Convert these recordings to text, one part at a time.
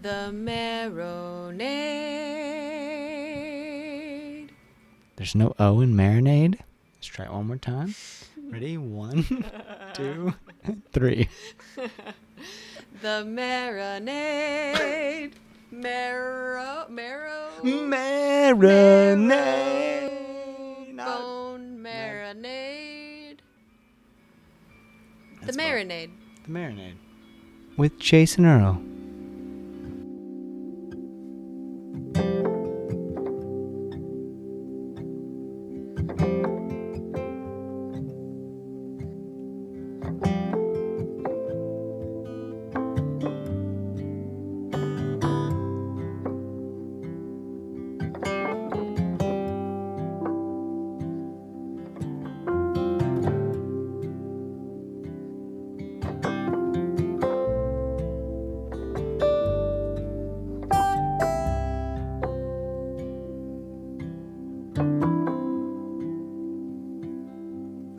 The Marinade. There's no O in marinade. Let's try it one more time. Ready? 1, 2, 3. The Marinade. Marinade. Bone marinade. The That's Marinade. The Marinade. With Jason Earle.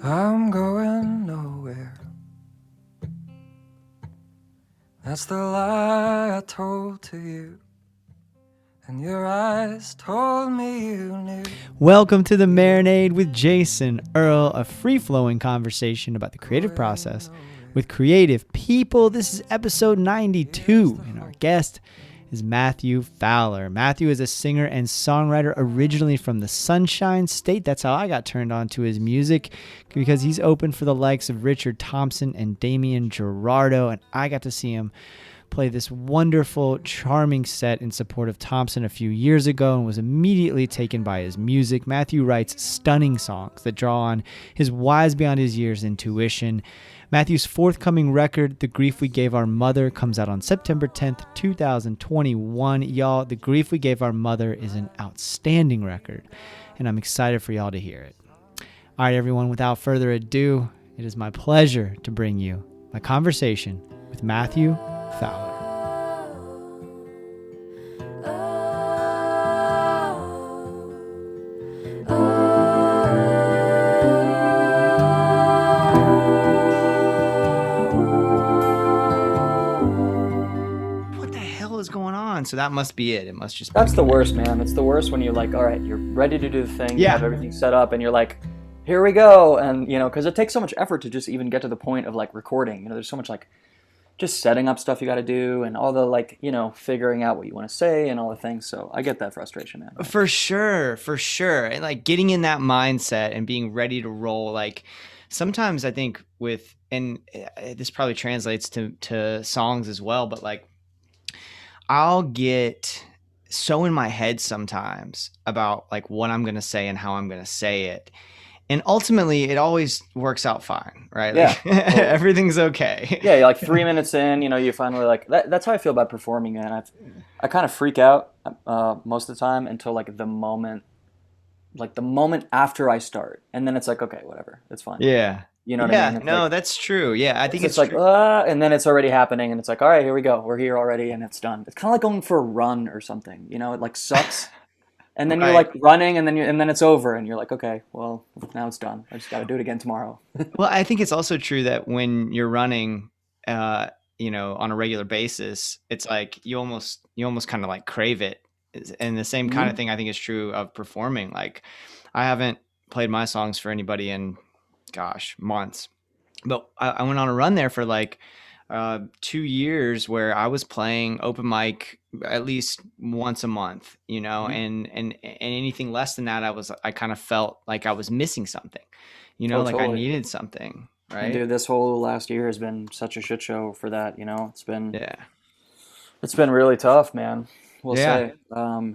I'm going nowhere. That's the lie I told to you. And your eyes told me you knew. Welcome to The Marinade with Jason Earle, a free-flowing conversation about the creative process with creative people. This is episode 92, and our guest is Matthew Fowler. Matthew is a singer and songwriter originally from the Sunshine State. That's how I got turned on to his music, because he's open for the likes of Thompson and Damien, Jurado, and I got to see him play this wonderful, charming set in support of Thompson a few years ago and was immediately taken by his music. Matthew writes stunning songs that draw on his wise beyond his years intuition. Matthew's forthcoming record, The Grief We Gave Our Mother, comes out on September 10th, 2021. Y'all, The Grief We Gave Our Mother is an outstanding record, and I'm excited for y'all to hear it. All right, everyone, without further ado, it is my pleasure to bring you my conversation with Matthew Fowler. What the hell is going on? So that must be it. It must just be That's the worst, man. It's the worst when you're like, all right, you're ready to do the thing, you Yeah. have everything set up, and you're like, here we go. And, you know, because it takes so much effort to just even get to the point of like recording. You know, there's so much like just setting up stuff you got to do and all the like, you know, figuring out what you want to say and all the things. So I get that frustration, man. For sure. And like getting in that mindset and being ready to roll. Like sometimes I think with, and this probably translates to songs as well, but like I'll get so in my head sometimes about like what I'm going to say and how I'm going to say it. And ultimately it always works out fine, right? Like, Yeah. everything's okay. Yeah, you're like 3 minutes in, you know, you finally like that's how I feel about performing, man. I kind of freak out most of the time until like the moment after I start, and then it's like, okay, whatever, it's fine. Yeah. You know what I mean? It's No, like, that's true. Yeah. I think it's it's like, true. and then it's already happening, and it's like, all right, here we go, we're here already, and it's done. It's kind of like going for a run or something, you know? It like sucks, and then you're Right. like running, and then it's over, and you're like, okay, well, now it's done. I just got to do it again tomorrow. Well, I think it's also true that when you're running, you know, on a regular basis, it's like you almost kind of like crave it. And the same kind of thing I think is true of performing. Like I haven't played my songs for anybody in, gosh, months, but I went on a run there for like 2 years where I was playing open mic at least once a month, you know, and anything less than that, I kind of felt like I was missing something, you know, Oh, like I totally. needed something, And right? dude, this whole last year has been such a shit show for that. You know, Yeah. it's been really tough, man. We'll Yeah. say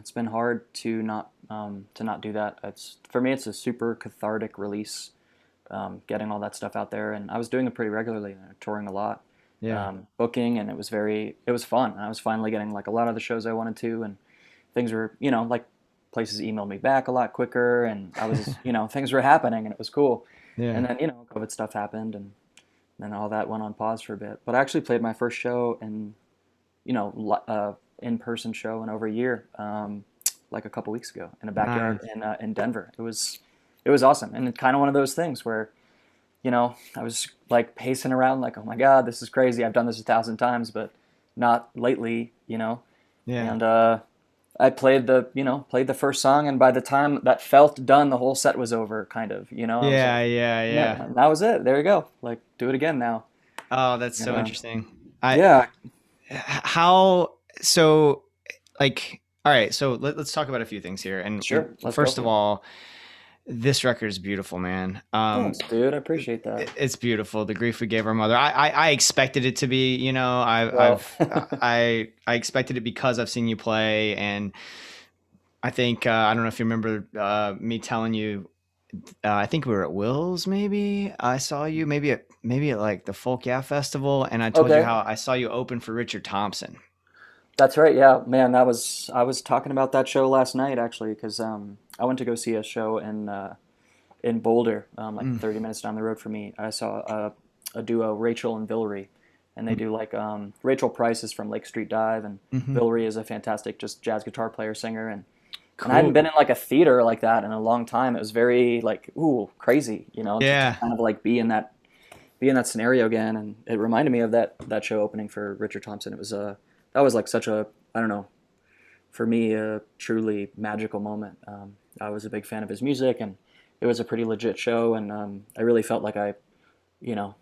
it's been hard to not do that. It's for me, it's a super cathartic release, getting all that stuff out there. And I was doing it pretty regularly, touring a lot, Yeah. booking, and it was fun. I was finally getting like a lot of the shows I wanted to, and things were, you know, like places emailed me back a lot quicker, and I was, you know, things were happening, and it was cool. Yeah. And then, you know, COVID stuff happened, and then all that went on pause for a bit. But I actually played my first show in, you know, in-person show in over a year, like a couple weeks ago in a backyard in Denver. It was awesome, and it's kind of one of those things where, you know, I was like pacing around like, oh my God, this is crazy. I've done this 1,000 times, but not lately, you know. Yeah. And I played the first song, and by the time that felt done, the whole set was over, kind of. I was like, Yeah, yeah, yeah, yeah. that was it. There you go. Like, do it again now. Oh, that's And so interesting. I yeah, how so like all right, so let's talk about a few things here. And sure. Let's go first of for it. all, this record is beautiful, man. Thanks, dude. I appreciate that. It's beautiful. The grief we gave our mother. I expected it to be. Well, I expected it because I've seen you play, and I think I don't know if you remember me telling you. I think we were at Will's. Maybe I saw you. Maybe at like the Folk Yeah Festival, and I told you okay. how I saw you open for Richard Thompson. That's right. Yeah, man. I was talking about that show last night actually because I went to go see a show in Boulder, like Mm, 30 minutes down the road from me. I saw a duo, Rachel and Villery, and they do like Rachel Price is from Lake Street Dive, and mm-hmm. Villery is a fantastic just jazz guitar player singer, and I hadn't Cool. been in like a theater like that in a long time. It was very like ooh crazy, to Yeah. kind of like be in that scenario again, and it reminded me of that show opening for Richard Thompson. It was that was like such a I don't know for me a truly magical moment. I was a big fan of his music, and it was a pretty legit show, and I really felt like I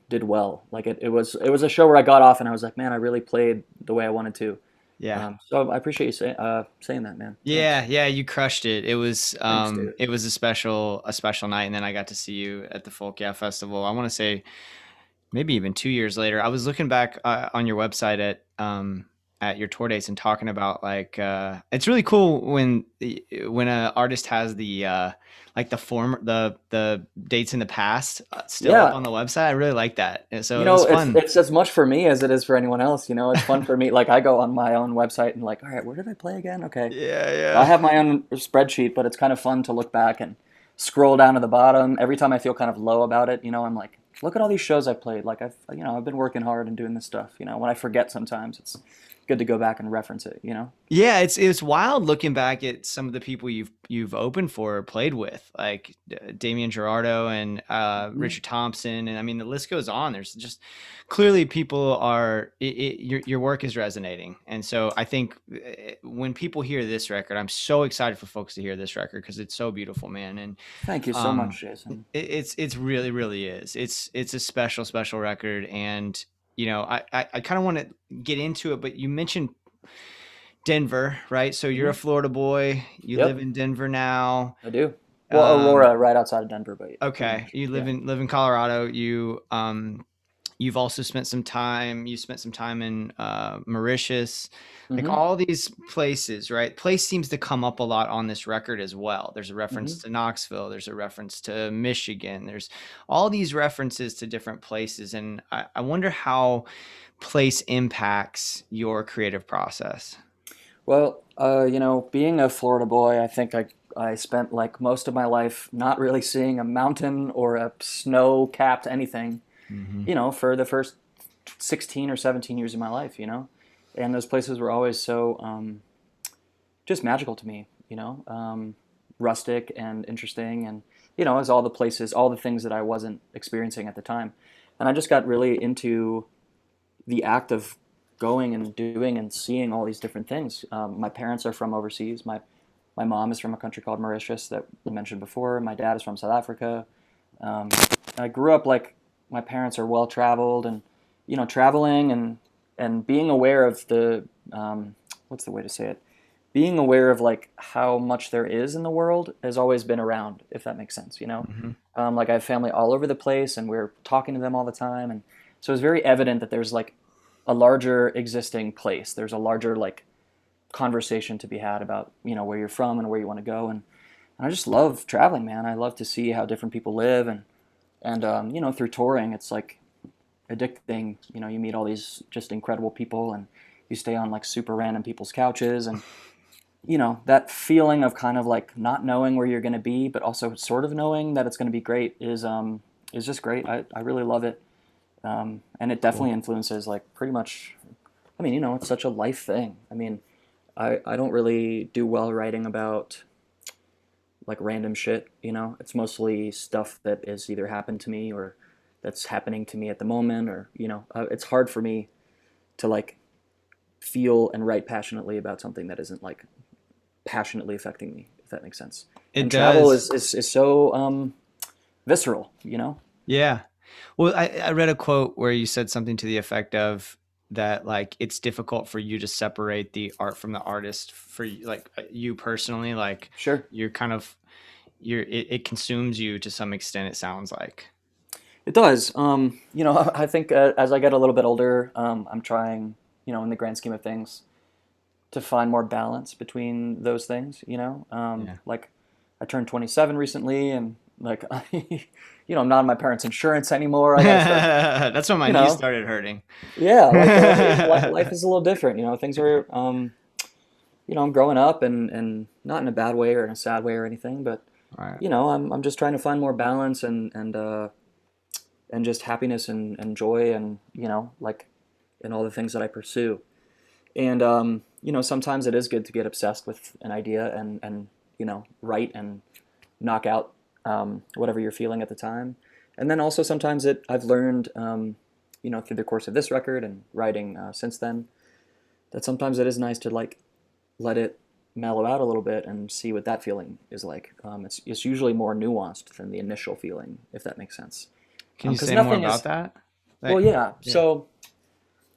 did well. Like it was a show where I got off and I was like, man, I really played the way I wanted to. Yeah. So I appreciate you saying that, man. Thanks. Yeah, yeah, you crushed it. Thanks, dude. It was a special night, and then I got to see you at the Folk Yeah Festival. I want to say maybe even 2 years later. I was looking back on your website at your tour dates and talking about like it's really cool when an artist has the like the dates in the past still up Yeah, on the website. I really like that. And so it was fun. it's as much for me as it is for anyone else. It's fun for me. Like I go on my own website and like, all right, where did I play again? Okay, Yeah, I yeah. have my own spreadsheet, but it's kind of fun to look back and scroll down to the bottom. Every time I feel kind of low about it, I'm like, look at all these shows I've played. Like I've been working hard and doing this stuff. When I forget sometimes, it's good to go back and reference it. Yeah, it's wild looking back at some of the people you've opened for or played with, like Damien Jurado and Mhm. Richard Thompson, and I mean the list goes on. There's just clearly people are your work is resonating, and so I think when people hear this record, I'm so excited for folks to hear this record because it's so beautiful, man, and Thank you so much, Jason. it's really is. It's a special record, and I kind of want to get into it, but you mentioned Denver, right? So you're a Hmm. Florida boy. You live Yep, in Denver now. I do. Well, Um, Aurora, right outside of Denver, but pretty okay, much. you Yeah. live in Colorado. You've also spent some time. You spent some time in Mauritius, like Hmm. all these places, right? Place seems to come up a lot on this record as well. There's a reference Hmm. to Knoxville. There's a reference to Michigan. There's all these references to different places, and I wonder how place impacts your creative process. Well, being a Florida boy, I think I spent like most of my life not really seeing a mountain or a snow-capped anything, Hmm. for the first 16 or 17 years of my life. And those places were always so just magical to me, rustic and interesting, and as all the places, all the things that I wasn't experiencing at the time. And I just got really into the act of going and doing and seeing all these different things. My parents are from overseas. My mom is from a country called Mauritius that I mentioned before. My dad is from South Africa. I grew up like my parents are well traveled, and traveling and being aware of the what's the way to say it, being aware of like how much there is in the world has always been around, if that makes sense. Hmm. Like I have family all over the place, and we're talking to them all the time, and so it's very evident that there's like a larger existing place. There's a larger like conversation to be had about where you're from and where you want to go, and I just love traveling, man. I love to see how different people live, and through touring, it's like addicting. You meet all these just incredible people, and you stay on like super random people's couches, and that feeling of kind of like not knowing where you're going to be, but also sort of knowing that it's going to be great is just great. I really love it, and it Cool. definitely influences like pretty much. I mean, it's such a life thing. I mean, I don't really do well writing about like random shit. It's mostly stuff that has either happened to me or that's happening to me at the moment, or it's hard for me to like feel and write passionately about something that isn't like passionately affecting me, if that makes sense. It And does. travel is so visceral, you know? Yeah. Well, I read a quote where you said something to the effect of that, like, it's difficult for you to separate the art from the artist for like you personally, like Sure. you're kind of, it consumes you to some extent, it sounds like. It does. You know, I think as I get a little bit older, I'm trying, you know, in the grand scheme of things, to find more balance between those things, you know? Yeah. Like, I turned 27 recently, and like, you know, I'm not on my parents' insurance anymore. I gotta start, That's when my you knees know, started hurting. yeah, like life is a little different, you know. Things are, you know, I'm growing up, and not in a bad way or in a sad way or anything, but Right. you know, I'm just trying to find more balance and just happiness and joy and you know like in all the things that I pursue. And you know, sometimes it is good to get obsessed with an idea and you know write and knock out whatever you're feeling at the time. And then also sometimes I've learned you know through the course of this record and writing since then that sometimes it is nice to like let it mellow out a little bit and see what that feeling is like. It's usually more nuanced than the initial feeling, if that makes sense. Can you 'Cause say more nothing about is that? well, Like, yeah. yeah. So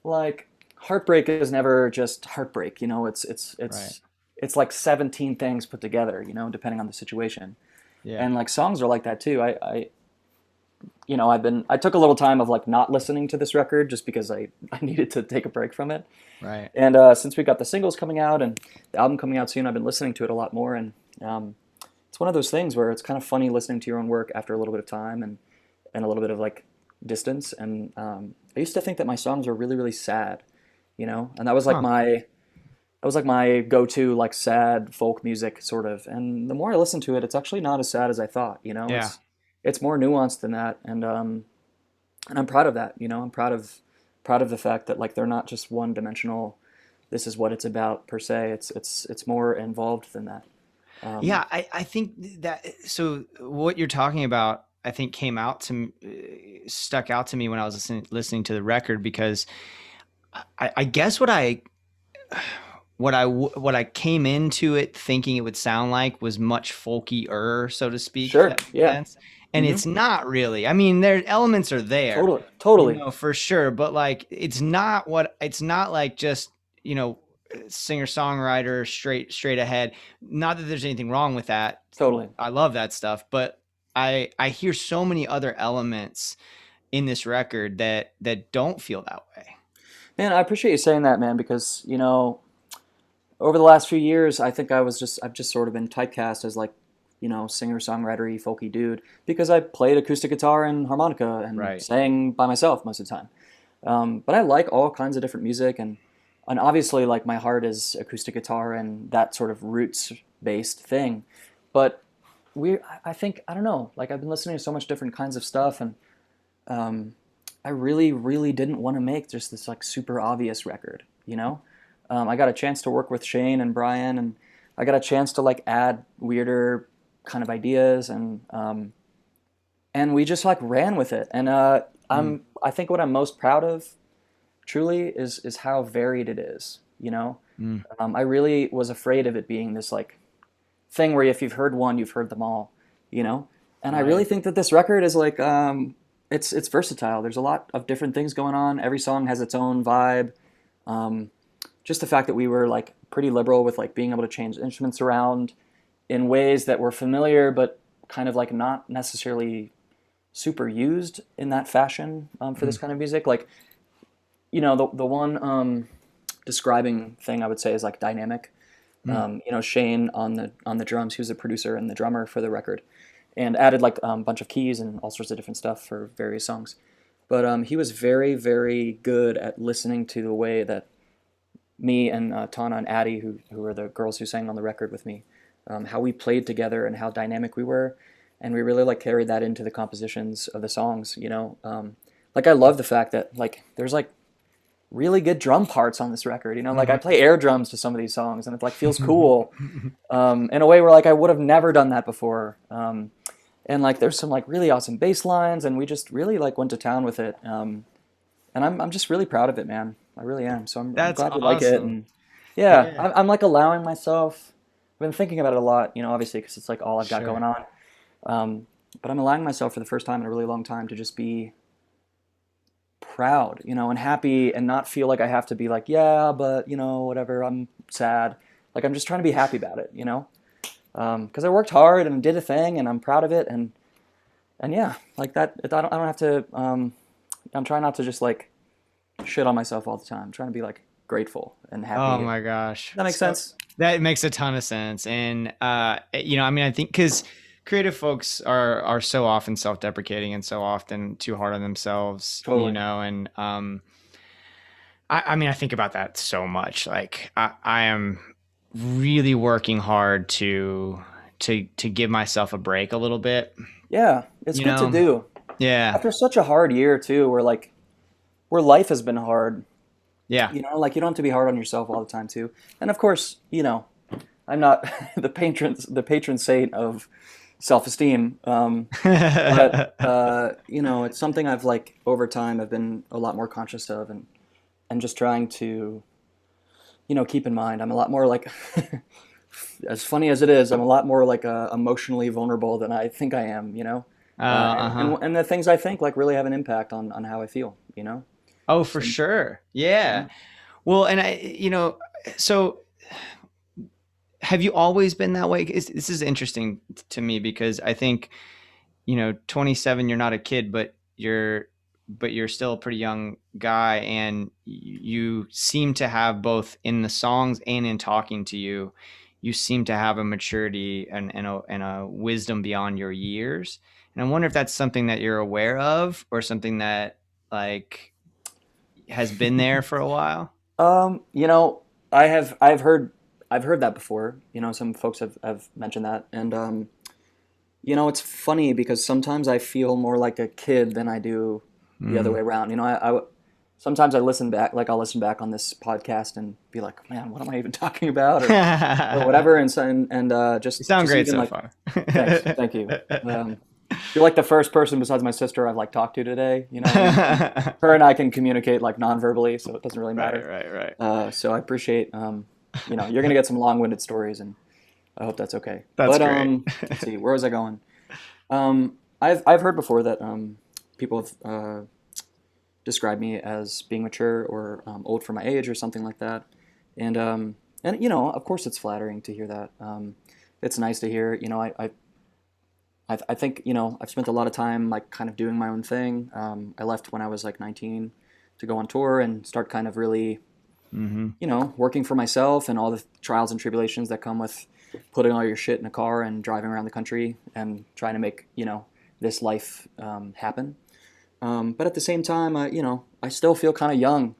like heartbreak is never just heartbreak, you know, Right. it's like 17 things put together, you know, depending on the situation. Yeah. And like songs are like that too. I you know, I took a little time of like not listening to this record just because I needed to take a break from it. Right. And since we got the singles coming out and the album coming out soon, I've been listening to it a lot more. And it's one of those things where it's kind of funny listening to your own work after a little bit of time and a little bit of like distance. And I used to think that my songs were really, really sad, you know, and that was like Huh. my go-to like sad folk music sort of. And the more I listen to it, it's actually not as sad as I thought, you know. Yeah. It's more nuanced than that, and I'm proud of that, you know. I'm proud of the fact that like they're not just one dimensional. This is what it's about per se. It's more involved than that. Yeah, I think that, so what you're talking about, I think came out to stuck out to me when I was listening to the record, because I guess what I came into it thinking it would sound like was much folkier, so to speak, if Sure. that makes Yeah. sense. And Hmm. it's not really. I mean, their elements are there, Totally. Totally. for sure, but like it's not like just, singer-songwriter straight ahead. Not that there's anything wrong with that. Totally. I love that stuff, but I hear so many other elements in this record that don't feel that way. Man, I appreciate you saying that, man, because you know, over the last few years, I think I've just sort of been typecast as like, you know, singer songwriter-y folky dude because I played acoustic guitar and harmonica and Right. sang by myself most of the time. But I like all kinds of different music and obviously like my heart is acoustic guitar and that sort of roots based thing. But I think I don't know, like I've been listening to so much different kinds of stuff and I really, really didn't want to make just this like super obvious record, you know? I got a chance to work with Shane and Brian, and I got a chance to like add weirder kind of ideas, and we just like ran with it. And I think what I'm most proud of, truly, is how varied it is. You know, I really was afraid of it being this like thing where if you've heard one, you've heard them all. You know, and I really think that this record is like it's versatile. There's a lot of different things going on. Every song has its own vibe. Just the fact that we were like pretty liberal with like being able to change instruments around in ways that were familiar but kind of like not necessarily super used in that fashion for this kind of music. Like, you know, the one describing thing I would say is like dynamic. You know, Shane on the drums, he was the producer and the drummer for the record, and added like a bunch of keys and all sorts of different stuff for various songs. But he was very, very good at listening to the way that me and Tana and Addie, who were the girls who sang on the record with me, how we played together and how dynamic we were, and we really like carried that into the compositions of the songs. You know, like I love the fact that like there's like really good drum parts on this record. You know, like I play air drums to some of these songs, and it like feels cool in a way where like I would have never done that before. And like there's some like really awesome bass lines, and we just really like went to town with it. And I'm just really proud of it, man. I really am. So I'm That's glad you like it. awesome. And yeah, Yeah. I'm like allowing myself. I've been thinking about it a lot, obviously because it's like all I've got Sure. going on. But I'm allowing myself for the first time in a really long time to just be proud, and happy, and not feel like I have to be like, yeah, but whatever. I'm sad. Like I'm just trying to be happy about it, because I worked hard and did a thing, and I'm proud of it, and yeah, like that. I don't have to. I'm trying not to just like shit on myself all the time. I'm trying to be like grateful and Oh happy. Does my gosh. that make sense? That makes a ton of sense. And I mean, I think because creative folks are so often self-deprecating and so often too hard on themselves, Totally. and I mean, I think about that so much. Like I am really working hard to give myself a break a little bit, Yeah, it's you good to know? do Yeah. after such a hard year too, where life has been hard. Yeah. Like you don't have to be hard on yourself all the time too. And of course, I'm not the patron saint of self-esteem. But it's something I've like over time I've been a lot more conscious of, and just trying to keep in mind. I'm a lot more like as funny as it is, I'm a lot more like emotionally vulnerable than I think I am. Uh-huh. And the things I think like really have an impact on how I feel. Oh, for So sure. Yeah. yeah. Well, and so have you always been that way? This is interesting to me because I think, 27, you're not a kid, but you're still a pretty young guy, and you seem to have both in the songs and in talking to you, you seem to have a maturity and a wisdom beyond your years. And I wonder if that's something that you're aware of or something that like has been there for a while. Um, you know, I've heard that before. Some folks have mentioned that, and it's funny because sometimes I feel more like a kid than I do the other Mm. way around. Sometimes I listen back, like I'll listen back on this podcast and be like, man, what am I even talking about, or whatever, and so and You just sound great even so like, far. thanks, thank you. You're like the first person besides my sister I've like talked to today. And her and I can communicate like non-verbally, so it doesn't really Right, matter. right, right. So I appreciate, you're gonna get some long-winded stories, and I hope that's okay. That's But great. let's see, where was I going? I've heard before that people have described me as being mature or old for my age or something like that, and of course it's flattering to hear that. It's nice to hear. I think I've spent a lot of time like kind of doing my own thing. I left when I was like 19 to go on tour and start kind of really Mm-hmm. working for myself and all the trials and tribulations that come with putting all your shit in a car and driving around the country and trying to make, this life happen. But at the same time, I still feel kind of young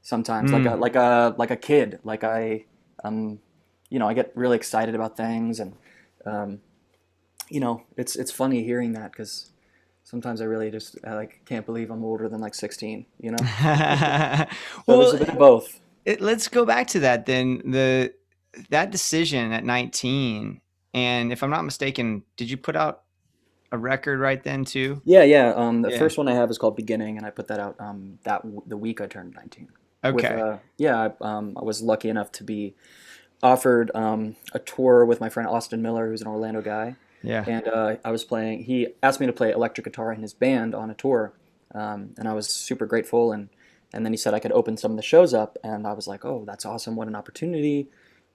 sometimes, like a Mm. like a like a kid. Like I get really excited about things, and um, it's funny hearing that because sometimes I really just like can't believe I'm older than like 16. So there's Well, a bit of both. let's go back to that then. That decision at 19, and if I'm not mistaken, did you put out a record right then too? Yeah, yeah. The Yeah. first one I have is called Beginning, and I put that out the week I turned 19. With Okay. yeah, I was lucky enough to be offered a tour with my friend Austin Miller, who's an Orlando guy, Yeah. and I was playing. He asked me to play electric guitar in his band on a tour, and I was super grateful. And then he said I could open some of the shows up, and I was like, oh, that's awesome! What an opportunity!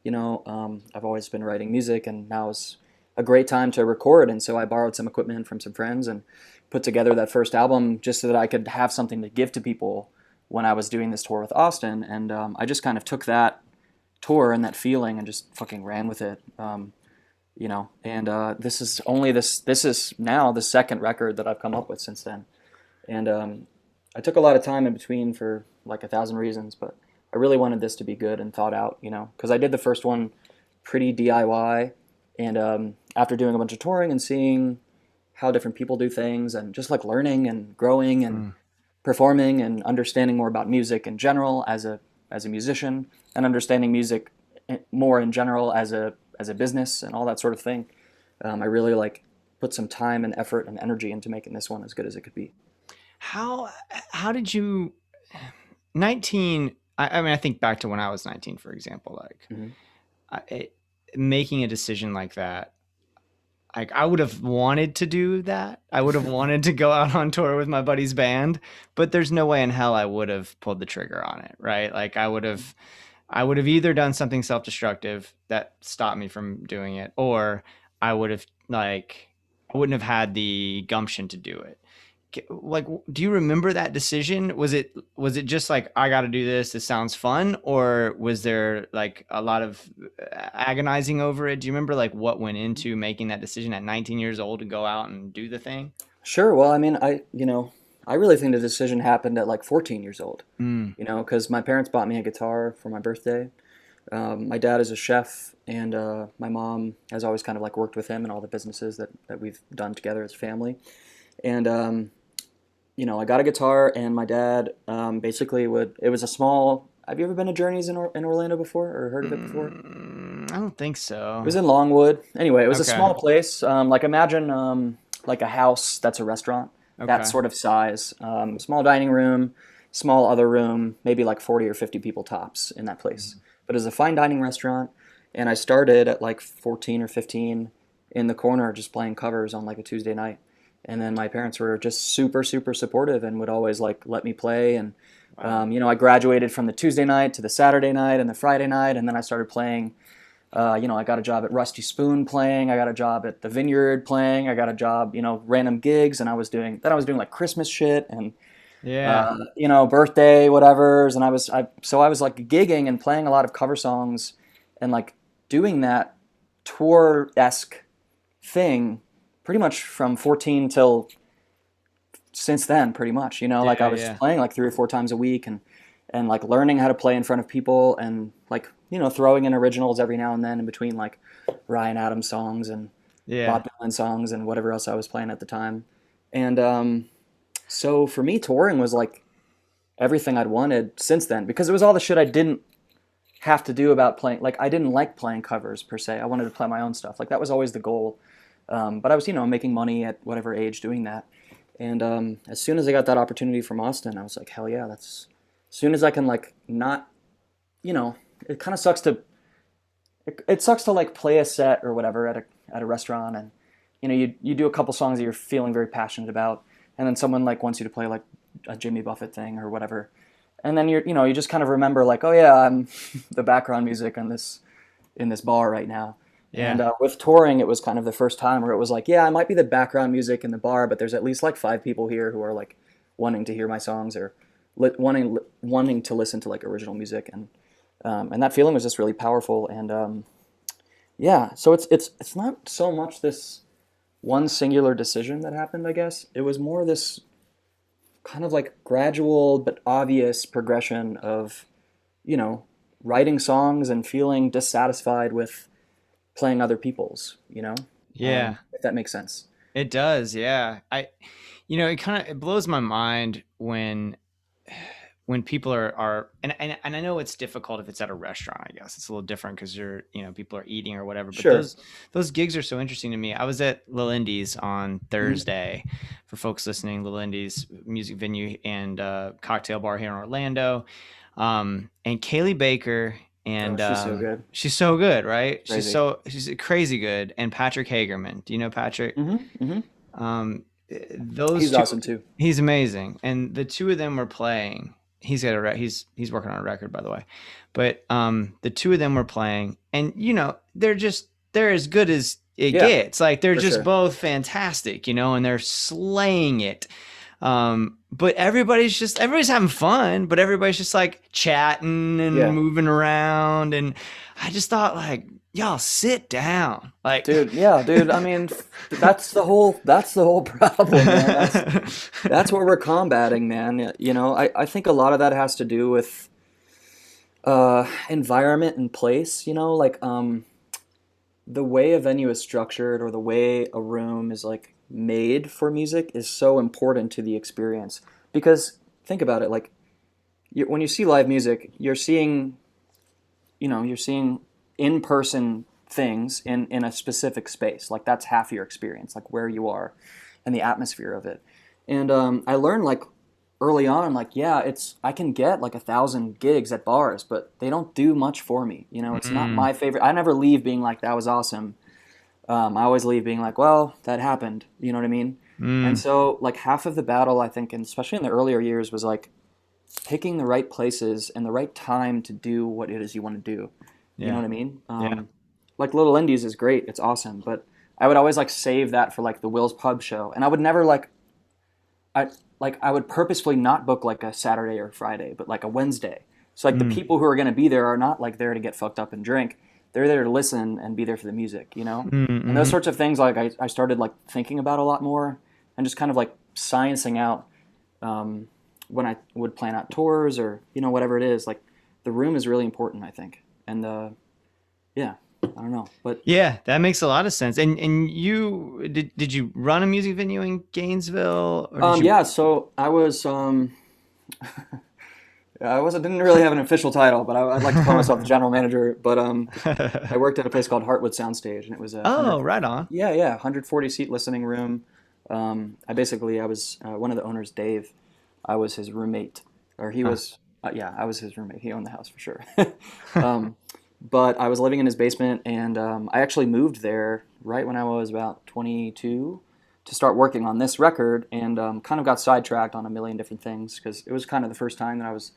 I've always been writing music, and now is a great time to record. And so I borrowed some equipment from some friends and put together that first album just so that I could have something to give to people when I was doing this tour with Austin. And I just kind of took that tour and that feeling and just fucking ran with it. And this is now the second record that I've come up with since then. And I took a lot of time in between for like 1,000 reasons, but I really wanted this to be good and thought out, because I did the first one pretty DIY. And after doing a bunch of touring and seeing how different people do things and just like learning and growing and Mm. performing and understanding more about music in general as a musician, and understanding music more in general as a business and all that sort of thing, I really like put some time and effort and energy into making this one as good as it could be. How how did you 19 I mean, I think back to when I was 19, for example, like making a decision like that. Like I would have wanted to do that. I would have wanted to go out on tour with my buddy's band, but there's no way in hell I would have pulled the trigger on it, right? Like I would have either done something self-destructive that stopped me from doing it, or I would have I wouldn't have had the gumption to do it. Like, do you remember that decision? Was it just like, I got to do this, this sounds fun, or was there like a lot of agonizing over it? Do you remember like what went into making that decision at 19 years old to go out and do the thing? Sure. Well, I mean, I really think the decision happened at like 14 years old, because my parents bought me a guitar for my birthday. My dad is a chef, and my mom has always kind of like worked with him in all the businesses that we've done together as a family. And, I got a guitar, and my dad basically it was a small, have you ever been to Journeys in Orlando before, or heard of it before? I don't think so. It was in Longwood. Anyway, it was a Okay. small place. Like imagine like a house that's a restaurant, that Okay. sort of size. Small dining room, small other room, maybe like 40 or 50 people tops in that place. But it was a fine dining restaurant, and I started at like 14 or 15 in the corner just playing covers on like a Tuesday night. And then my parents were just super, super supportive and would always like let me play. And, I graduated from the Tuesday night to the Saturday night and the Friday night. And then I started playing, I got a job at Rusty Spoon playing. I got a job at the Vineyard playing. I got a job, random gigs. And I was doing like Christmas shit and, Yeah. birthday, whatevers. And I was like gigging and playing a lot of cover songs and like doing that tour-esque thing pretty much from 14 till since then, pretty much, like I was playing like 3 or 4 times a week and like learning how to play in front of people and like, throwing in originals every now and then in between like Ryan Adams songs and Bob Dylan songs and whatever else I was playing at the time. And so for me, touring was like everything I'd wanted since then, because it was all the shit I didn't have to do about playing. Like I didn't like playing covers per se. I wanted to play my own stuff. Like that was always the goal. But I was, making money at whatever age doing that. And as soon as I got that opportunity from Austin, I was like, hell yeah, as soon as I can like not, it kind of sucks it sucks to like play a set or whatever at a restaurant, and, you do a couple songs that you're feeling very passionate about, and then someone like wants you to play like a Jimmy Buffett thing or whatever. And then you just kind of remember like, oh yeah, I'm the background music in this bar right now. Yeah. And with touring, it was kind of the first time where it was like, yeah, I might be the background music in the bar, but there's at least like 5 people here who are like wanting to hear my songs or wanting to listen to like original music, and that feeling was just really powerful. And so it's not so much this one singular decision that happened, I guess. It was more this kind of like gradual but obvious progression of, writing songs and feeling dissatisfied with playing other people's, Yeah. if that makes sense. It does. Yeah. It blows my mind when people are and I know it's difficult if it's at a restaurant. I guess it's a little different because people are eating or whatever, but Sure. those gigs are so interesting to me. I was at Lil Indy's on Thursday. For folks listening, Lil Indy's music venue and cocktail bar here in Orlando. And Kaylee Baker and she's so good. She's so good, right? Crazy. She's crazy good. And Patrick Hagerman. Do you know Patrick? Those He's two, awesome too. He's amazing. And the two of them were playing. He's got he's working on a record, by the way. But the two of them were playing, and they're as good as it gets. Like they're just both fantastic, and they're slaying it. But everybody's having fun, but everybody's just like chatting and moving around. And I just thought, like, y'all sit down. Like, dude. I mean, that's the whole problem, man. That's what we're combating, man. I think a lot of that has to do with environment and place, like the way a venue is structured or the way a room is like made for music is so important to the experience. Because think about it, like when you see live music, you're seeing in-person things in a specific space. Like that's half your experience, like where you are and the atmosphere of it. And I learned like early on, like, yeah, I can get like 1,000 gigs at bars, but they don't do much for me. You know, it's not Mm, my favorite. I never leave being like, that was awesome. I always leave being like, well, that happened. You know what I mean? And mm, so, like, half of the battle, I think, and especially in the earlier years, was like picking the right places and the right time to do what it is you want to do. You know yeah, what I mean? yeah. Like Little Indies is great. It's awesome. But I would always like save that for like the Will's Pub show. And I would never I would purposefully not book like a Saturday or Friday, but like a Wednesday. So like the Mm, people who are going to be there are not like there to get fucked up and drink. They're there to listen and be there for the music, you know? mm, And those mhm. sorts of things like I started like thinking about a lot more and just kind of like sciencing out um, when I would plan out tours or, you know, whatever it is. Like the room is really important, I think. And yeah, I don't know. But Yeah, that makes a lot of sense. And you did you run a music venue in Gainesville, or did you? yeah, so I was didn't really have an official title, but I'd like to call myself the general manager. But I worked at a place called Heartwood Soundstage, and it was a Oh, right on. yeah, 140 seat listening room. I was one of the owners, Dave. I was his roommate, or he Huh. was yeah, I was his roommate. He owned the house for sure. um, but I was living in his basement, and I actually moved there right when I was about 22 to start working on this record, and kind of got sidetracked on a million different things because it was kind of the first time that I was,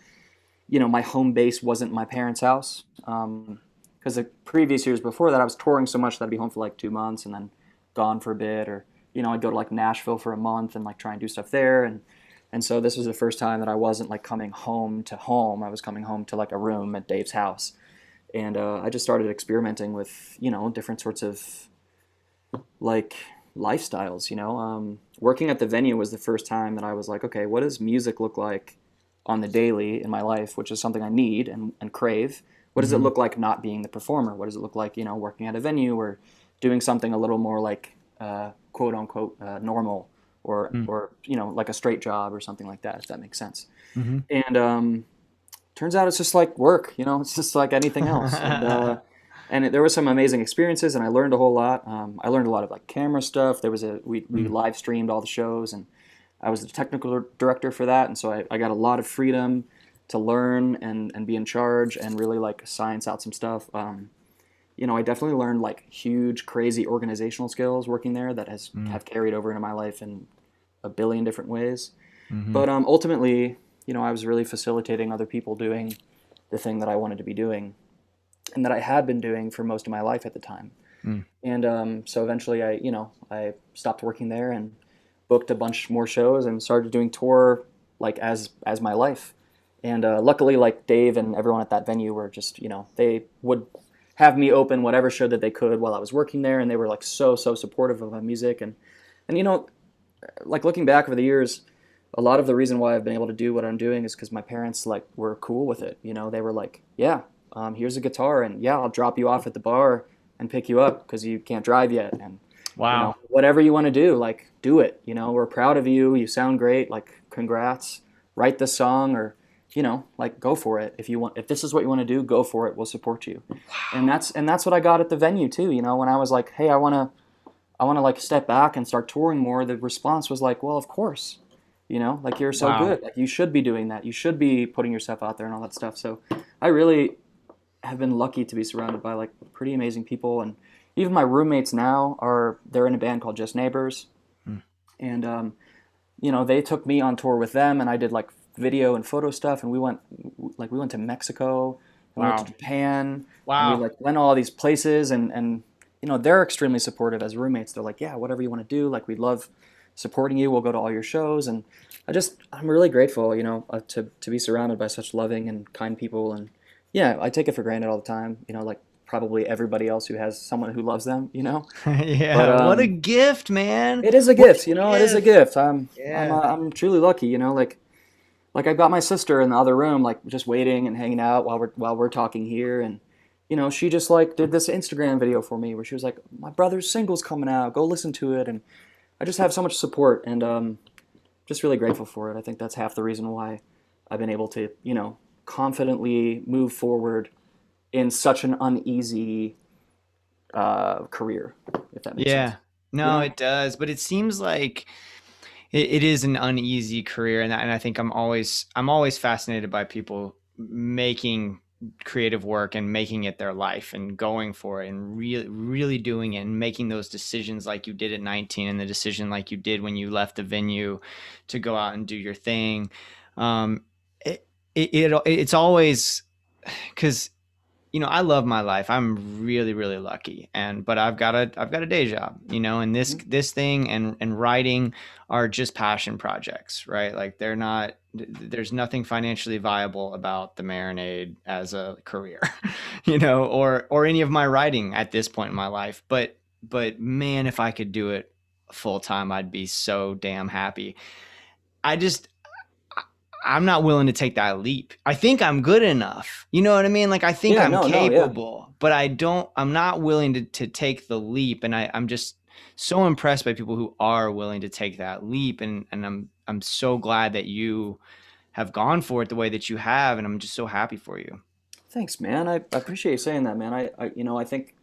you know, my home base wasn't my parents' house. Because the previous years before that, I was touring so much that I'd be home for like 2 months and then gone for a bit, or you know, I'd go to like Nashville for a month and like try and do stuff there, and so this was the first time that I wasn't like coming home to home. I was coming home to like a room at Dave's house, and I just started experimenting with, you know, different sorts of like lifestyles. You know, working at the venue was the first time that I was like, okay, what does music look like on the daily in my life, which is something I need and crave. What does it Hmm. look like not being the performer? What does it look like, you know, working at a venue or doing something a little more like quote unquote normal or you know, like a straight job or something like that, if that makes sense. Mm-hmm. And turns out it's just like work, you know, it's just like anything else. And there were some amazing experiences, and I learned a whole lot. I learned a lot of like camera stuff. We Mm. live streamed all the shows, and I was the technical director for that, and so I got a lot of freedom to learn and be in charge and really like science out some stuff. You know, I definitely learned like huge, crazy organizational skills working there that Mm. have carried over into my life in a billion different ways. Mm-hmm. But ultimately, you know, I was really facilitating other people doing the thing that I wanted to be doing and that I had been doing for most of my life at the time. Mm. And so eventually, I stopped working there and booked a bunch more shows and started doing tour like as my life. And luckily, like Dave and everyone at that venue were just, you know, they would have me open whatever show that they could while I was working there, and they were like so supportive of my music. And you know, like looking back over the years, a lot of the reason why I've been able to do what I'm doing is because my parents like were cool with it. You know, they were like, yeah, here's a guitar, and yeah, I'll drop you off at the bar and pick you up because you can't drive yet, and you know, Wow. whatever you want to do, like do it. You know, we're proud of you. You sound great. Like, congrats. Write the song, or you know, like go for it. If you want, if this is what you want to do, go for it. We'll support you. And that's what I got at the venue too. You know, when I was like, hey, I want to like step back and start touring more. The response was like, well, of course. You know, like you're so Wow. good. Like you should be doing that. You should be putting yourself out there and all that stuff. So I really have been lucky to be surrounded by like pretty amazing people, and even my roommates now they're in a band called Just Neighbors, Mm. and you know, they took me on tour with them, and I did like video and photo stuff, and we went to Mexico, and we went to Wow. Japan, and we Wow. like went all these places, and you know, they're extremely supportive as roommates. They're like, yeah, whatever you want to do, like we love supporting you. We'll go to all your shows, and I'm really grateful, you know, to be surrounded by such loving and kind people, and yeah, I take it for granted all the time, you know, like probably everybody else who has someone who loves them, you know. But Yeah. What a gift, man. it is a What a gift, you know. It is a gift. gift. Yeah. I'm truly lucky, you know. Like I've got my sister in the other room, like just waiting and hanging out while we're talking here, and you know, she just like did this Instagram video for me where she was like, "My brother's single's coming out. Go listen to it." And I just have so much support, and just really grateful for it. I think that's half the reason why I've been able to, you know, confidently move forward in such an uneasy career, if that makes sense. Yeah. You No, know? it does. But it seems like it is an uneasy career, and I think I'm always fascinated by people making creative work and making it their life and going for it and really doing it and making those decisions like you did at 19 and the decision like you did when you left the venue to go out and do your thing. It's always, because I love my life. I'm really, really lucky. But I've got a day job, and this thing and writing are just passion projects, right? Like there's nothing financially viable about the Marinade as a career, or any of my writing at this point in my life. But man, if I could do it full time, I'd be so damn happy. I'm not willing to take that leap. I think I'm good enough. You know what I mean? Like I think I'm capable, but I'm not willing to take the leap. And I'm just so impressed by people who are willing to take that leap. And I'm so glad that you have gone for it the way that you have. And I'm just so happy for you. Thanks, man. I appreciate you saying that, man. I think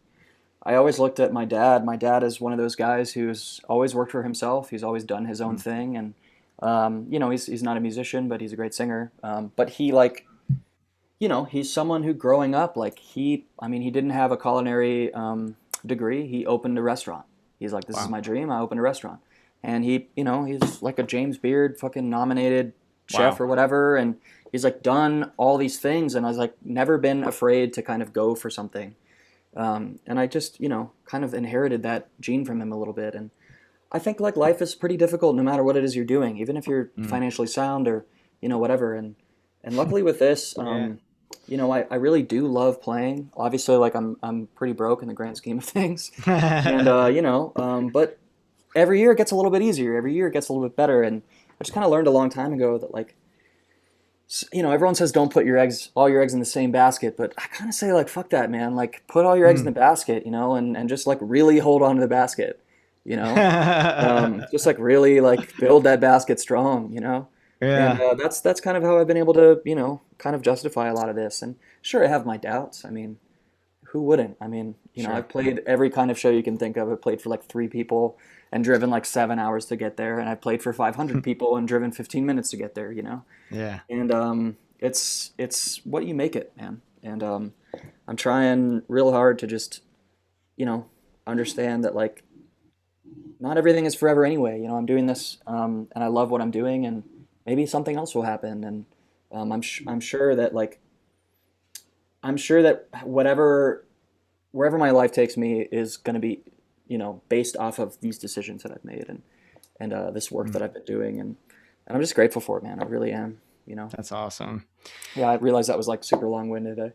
I always looked at my dad. My dad is one of those guys who's always worked for himself. He's always done his own thing. And he's not a musician, but he's a great singer. But he he's someone who growing up, he didn't have a culinary degree. He opened a restaurant. He's like, this is my dream. I opened a restaurant. And he's like a James Beard fucking nominated chef or whatever. And he's like done all these things. And I was like, never been afraid to kind of go for something. And I just, kind of inherited that gene from him a little bit. And I think like life is pretty difficult no matter what it is you're doing, even if you're financially sound or, whatever. And luckily with this, I really do love playing. Obviously, like I'm pretty broke in the grand scheme of things. And, but every year it gets a little bit easier. Every year it gets a little bit better. And I just kind of learned a long time ago that like, everyone says don't put all your eggs in the same basket, but I kind of say like, fuck that, man. Like put all your eggs in the basket, and just like really hold on to the basket. Just like really like build that basket strong, Yeah. And that's kind of how I've been able to, kind of justify a lot of this. And sure, I have my doubts. I mean, who wouldn't? I mean, Sure. I've played every kind of show you can think of. I've played for like 3 people and driven like 7 hours to get there. And I played for 500 people and driven 15 minutes to get there, Yeah. And it's what you make it, man. And I'm trying real hard to just, understand that like, not everything is forever anyway. I'm doing this, and I love what I'm doing, and maybe something else will happen. And I'm sure that wherever my life takes me is going to be, based off of these decisions that I've made and this work that I've been doing, and I'm just grateful for it, man. I really am. That's awesome. Yeah, I realized that was like super long-winded.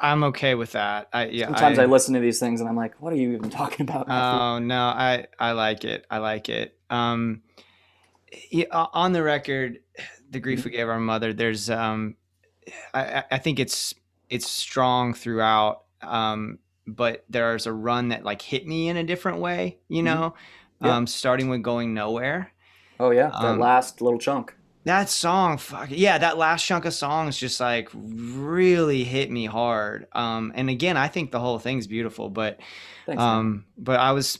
I'm okay with that. Sometimes I listen to these things and I'm like, what are you even talking about? Oh no, I like it. I like it. On the record, the grief we gave our mother. There's I think it's strong throughout. But there's a run that like hit me in a different way. Starting with Going Nowhere. Oh yeah, that last little chunk. That song, that last chunk of songs just like really hit me hard. And again, I think the whole thing's beautiful, but Thanks, man. but I was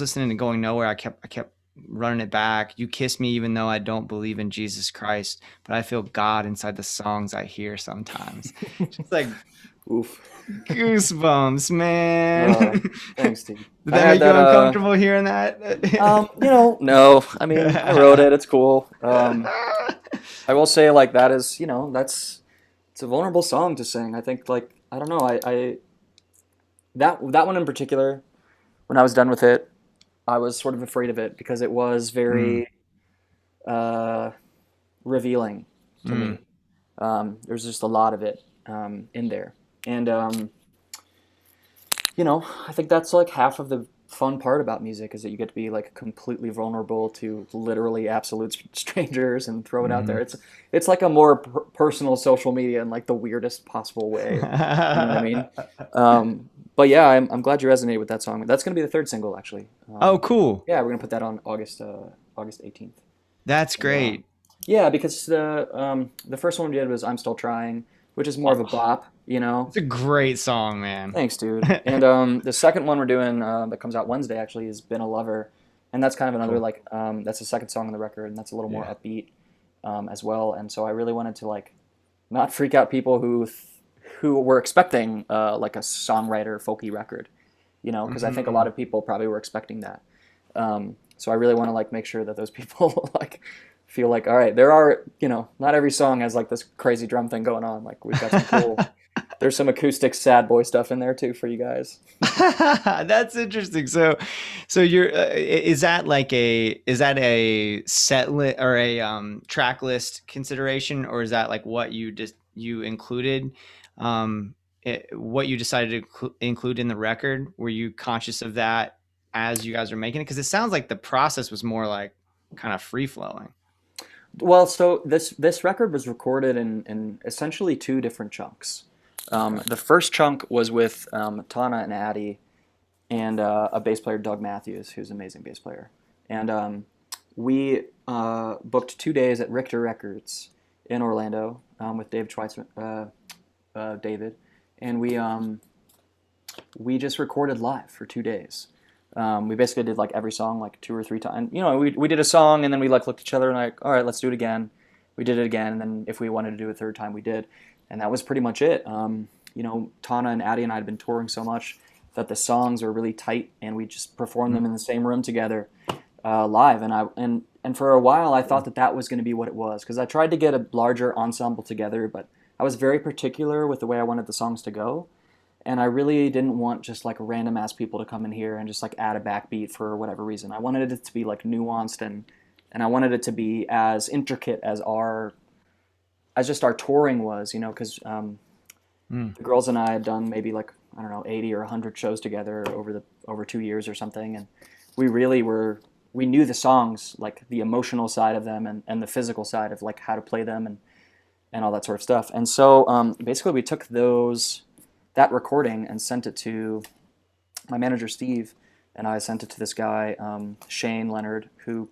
listening to Going Nowhere. I kept running it back. You kiss me even though I don't believe in Jesus Christ, but I feel God inside the songs I hear sometimes. Just like oof. Goosebumps, man. Thanks, Steve. Did that make you uncomfortable hearing that? No. I mean, I wrote it. It's cool. I will say, like, that is, it's a vulnerable song to sing. I think, like, I don't know. That one in particular, when I was done with it, I was sort of afraid of it because it was very revealing to me. There's just a lot of it in there. And, I think that's like half of the fun part about music is that you get to be like completely vulnerable to literally absolute strangers and throw it out there. It's like a more personal social media in like the weirdest possible way. You know what I mean? But yeah, I'm glad you resonated with that song. That's going to be the 3rd single, actually. Oh, cool. Yeah, we're going to put that on August 18th. That's great. Yeah, because the first one we did was I'm Still Trying, which is more of a bop, It's a great song, man. Thanks, dude. And the second one we're doing that comes out Wednesday, actually, is Been a Lover. and that's kind of another Cool. like that's the second song on the record, and that's a little more Yeah. upbeat as well. And so I really wanted to like not freak out people who were expecting like a songwriter folky record, you know, because I think a lot Mhm. of people probably were expecting that. So I really want to like make sure that those people like feel like, all right, there are, you know, not every song has like this crazy drum thing going on. Like we've got some cool, there's some acoustic sad boy stuff in there too for you guys. That's interesting. So you're is that a set list or a track list consideration, or is that like what you just you included, what you decided to include in the record? Were you conscious of that as you guys were making it? Because it sounds like the process was more like kind of free flowing. Well, so this record was recorded in essentially two different chunks. Okay. The first chunk was with Tana and Addie and a bass player, Doug Matthews, who's an amazing bass player. And we booked 2 days at Richter Records in Orlando with Dave Schweitzman, David, and we just recorded live for 2 days. We basically did like every song like 2 or 3 times. You know, we did a song and then we like looked at each other and like, all right, let's do it again. We did it again, and then if we wanted to do a third time, we did, and that was pretty much it. You know, Tana and Addie and I had been touring so much that the songs are really tight, and we just performed them in the same room together live. And for a while, I thought that that was going to be what it was, because I tried to get a larger ensemble together, but I was very particular with the way I wanted the songs to go. And I really didn't want just like random ass people to come in here and just like add a backbeat for whatever reason. I wanted it to be like nuanced, and I wanted it to be as intricate as just our touring was, you know, because the girls and I had done maybe like, I don't know, 80 or 100 shows together over 2 years or something, and we knew the songs, like the emotional side of them and the physical side of like how to play them and all that sort of stuff. And so basically we took that recording and sent it to my manager Steve, and I sent it to this guy Shane Leonard, who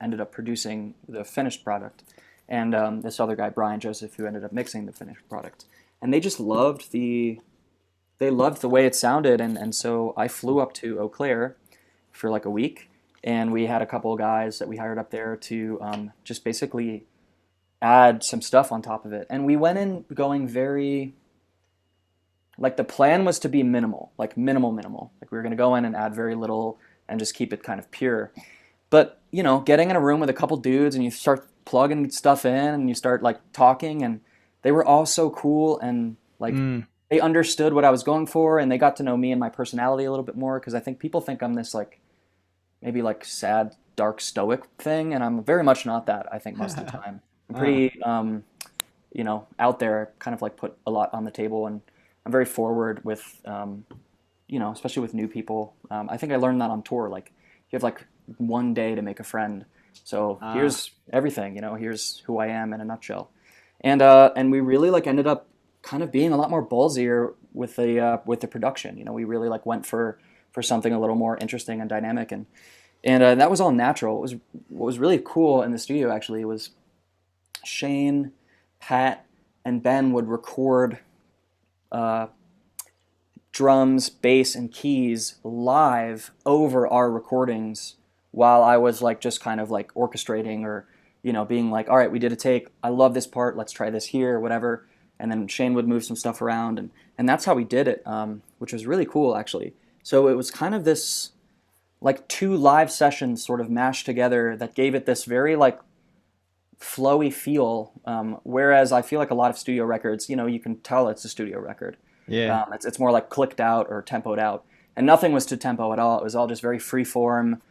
ended up producing the finished product, and this other guy Brian Joseph, who ended up mixing the finished product. And they just loved the way it sounded, and so I flew up to Eau Claire for like a week, and we had a couple of guys that we hired up there to just basically add some stuff on top of it. And we went in going very, like the plan was to be minimal. Like we were going to go in and add very little and just keep it kind of pure. But, you know, getting in a room with a couple dudes and you start plugging stuff in and you start like talking, and they were all so cool, and like they understood what I was going for, and they got to know me and my personality a little bit more, because I think people think I'm this like maybe like sad, dark, stoic thing, and I'm very much not that, I think, most of the time. I'm pretty you know, out there, kind of like put a lot on the table, and I'm very forward with you know, especially with new people. I think I learned that on tour. Like, you have like one day to make a friend. So here's everything, you know, here's who I am in a nutshell. And we really like ended up kind of being a lot more ballsier with the production. You know, we really like went for something a little more interesting and dynamic, and that was all natural. What was really cool in the studio actually was Shane, Pat, and Ben would record drums, bass, and keys live over our recordings, while I was like just kind of like orchestrating, or, you know, being like, all right, we did a take, I love this part, let's try this here, or whatever. And then Shane would move some stuff around, and that's how we did it, which was really cool actually. So it was kind of this like two live sessions sort of mashed together that gave it this very like flowy feel, whereas I feel like a lot of studio records, you know, you can tell it's a studio record. Yeah. It's more like clicked out or tempoed out, and nothing was to tempo at all. It was all just very free form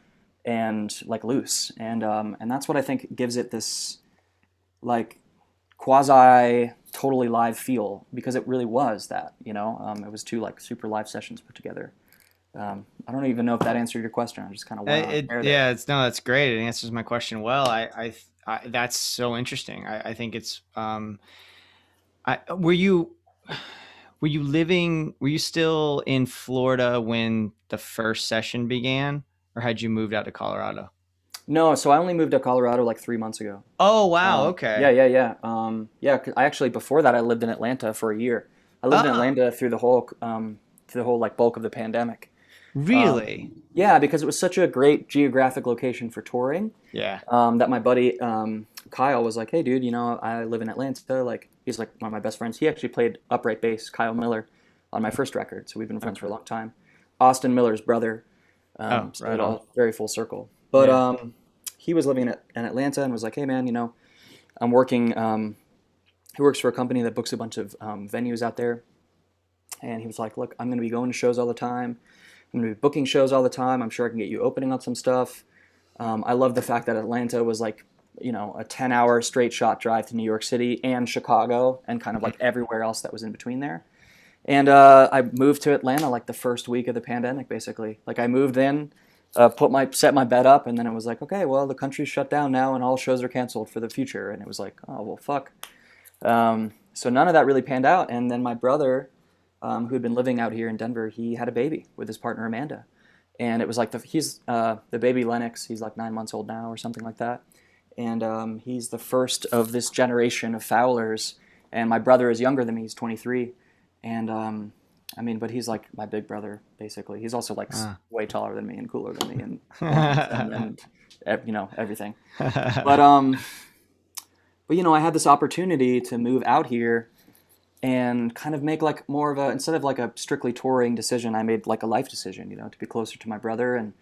and like loose, and that's what I think gives it this like quasi totally live feel, because it really was that, you know. It was two like super live sessions put together. I don't even know if that answered your question. I just kind of went on air there. Yeah, that's great. It answers my question well. I that's so interesting. I think it's were you still in Florida when the first session began, or had you moved out to Colorado? No, so I only moved to Colorado like 3 months ago. Oh wow, okay. Yeah. 'Cause I actually, before that, I lived in Atlanta for a year. I lived in Atlanta through the whole like bulk of the pandemic. Really? Yeah, because it was such a great geographic location for touring. Yeah. That my buddy Kyle was like, "Hey, dude, I live in Atlanta." Like, he's like one of my best friends. He actually played upright bass, Kyle Miller, on my first record. So we've been friends for a long time. Austin Miller's brother. Oh, So right it on. all very full circle. But Yeah. he was living in Atlanta and was like, "Hey, man, I'm working." He works for a company that books a bunch of venues out there, and he was like, "Look, I'm going to be going to shows all the time. I'm going to be booking shows all the time. I'm sure I can get you opening up some stuff." I love the fact that Atlanta was like, a 10-hour straight shot drive to New York City and Chicago and kind of like everywhere else that was in between there. And I moved to Atlanta like the first week of the pandemic, basically. Like, I moved in, set my bed up, and then it was like, okay, well, the country's shut down now and all shows are canceled for the future. And it was like, oh, well, fuck. So none of that really panned out. And then my brother, who had been living out here in Denver, he had a baby with his partner Amanda. And it was like he's the baby Lennox. He's like 9 months old now or something like that. And he's the first of this generation of Fowlers. And my brother is younger than me. He's 23. And but he's like my big brother, basically. He's also like way taller than me and cooler than me and everything. But I had this opportunity to move out here and kind of make like more of instead of like a strictly touring decision, I made like a life decision, to be closer to my brother and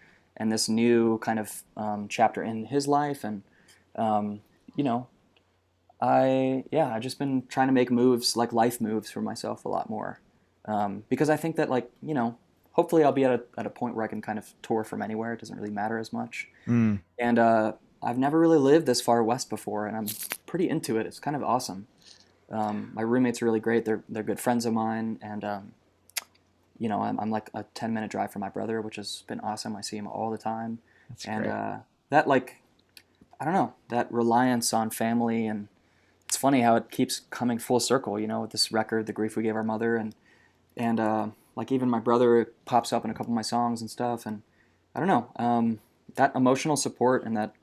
this new kind of chapter in his life. And, I've just been trying to make moves, like life moves for myself a lot more. Because I think that hopefully I'll be at a point where I can kind of tour from anywhere. It doesn't really matter as much. Mm. And I've never really lived this far west before, and I'm pretty into it. It's kind of awesome. My roommates are really great. They're good friends of mine, and I'm like a 10-minute drive from my brother, which has been awesome. I see him all the time. That's and great. That I don't know, that reliance on family, and it's funny how it keeps coming full circle. With this record, The Grief We Gave Our Mother, and like even my brother pops up in a couple of my songs and stuff, and I don't know, that emotional support and that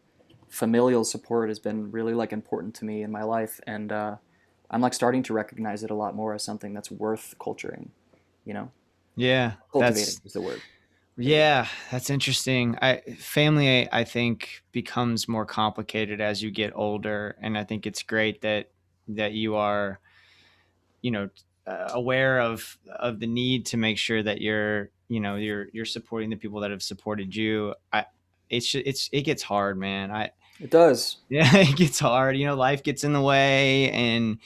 familial support has been really like important to me in my life, and I'm like starting to recognize it a lot more as something that's worth culturing, Yeah, cultivating is the word. Yeah, that's interesting. Family, I think, becomes more complicated as you get older, and I think it's great that you are, aware of the need to make sure that you're supporting the people that have supported you. It gets hard, man. It does. Yeah, it gets hard. Life gets in the way,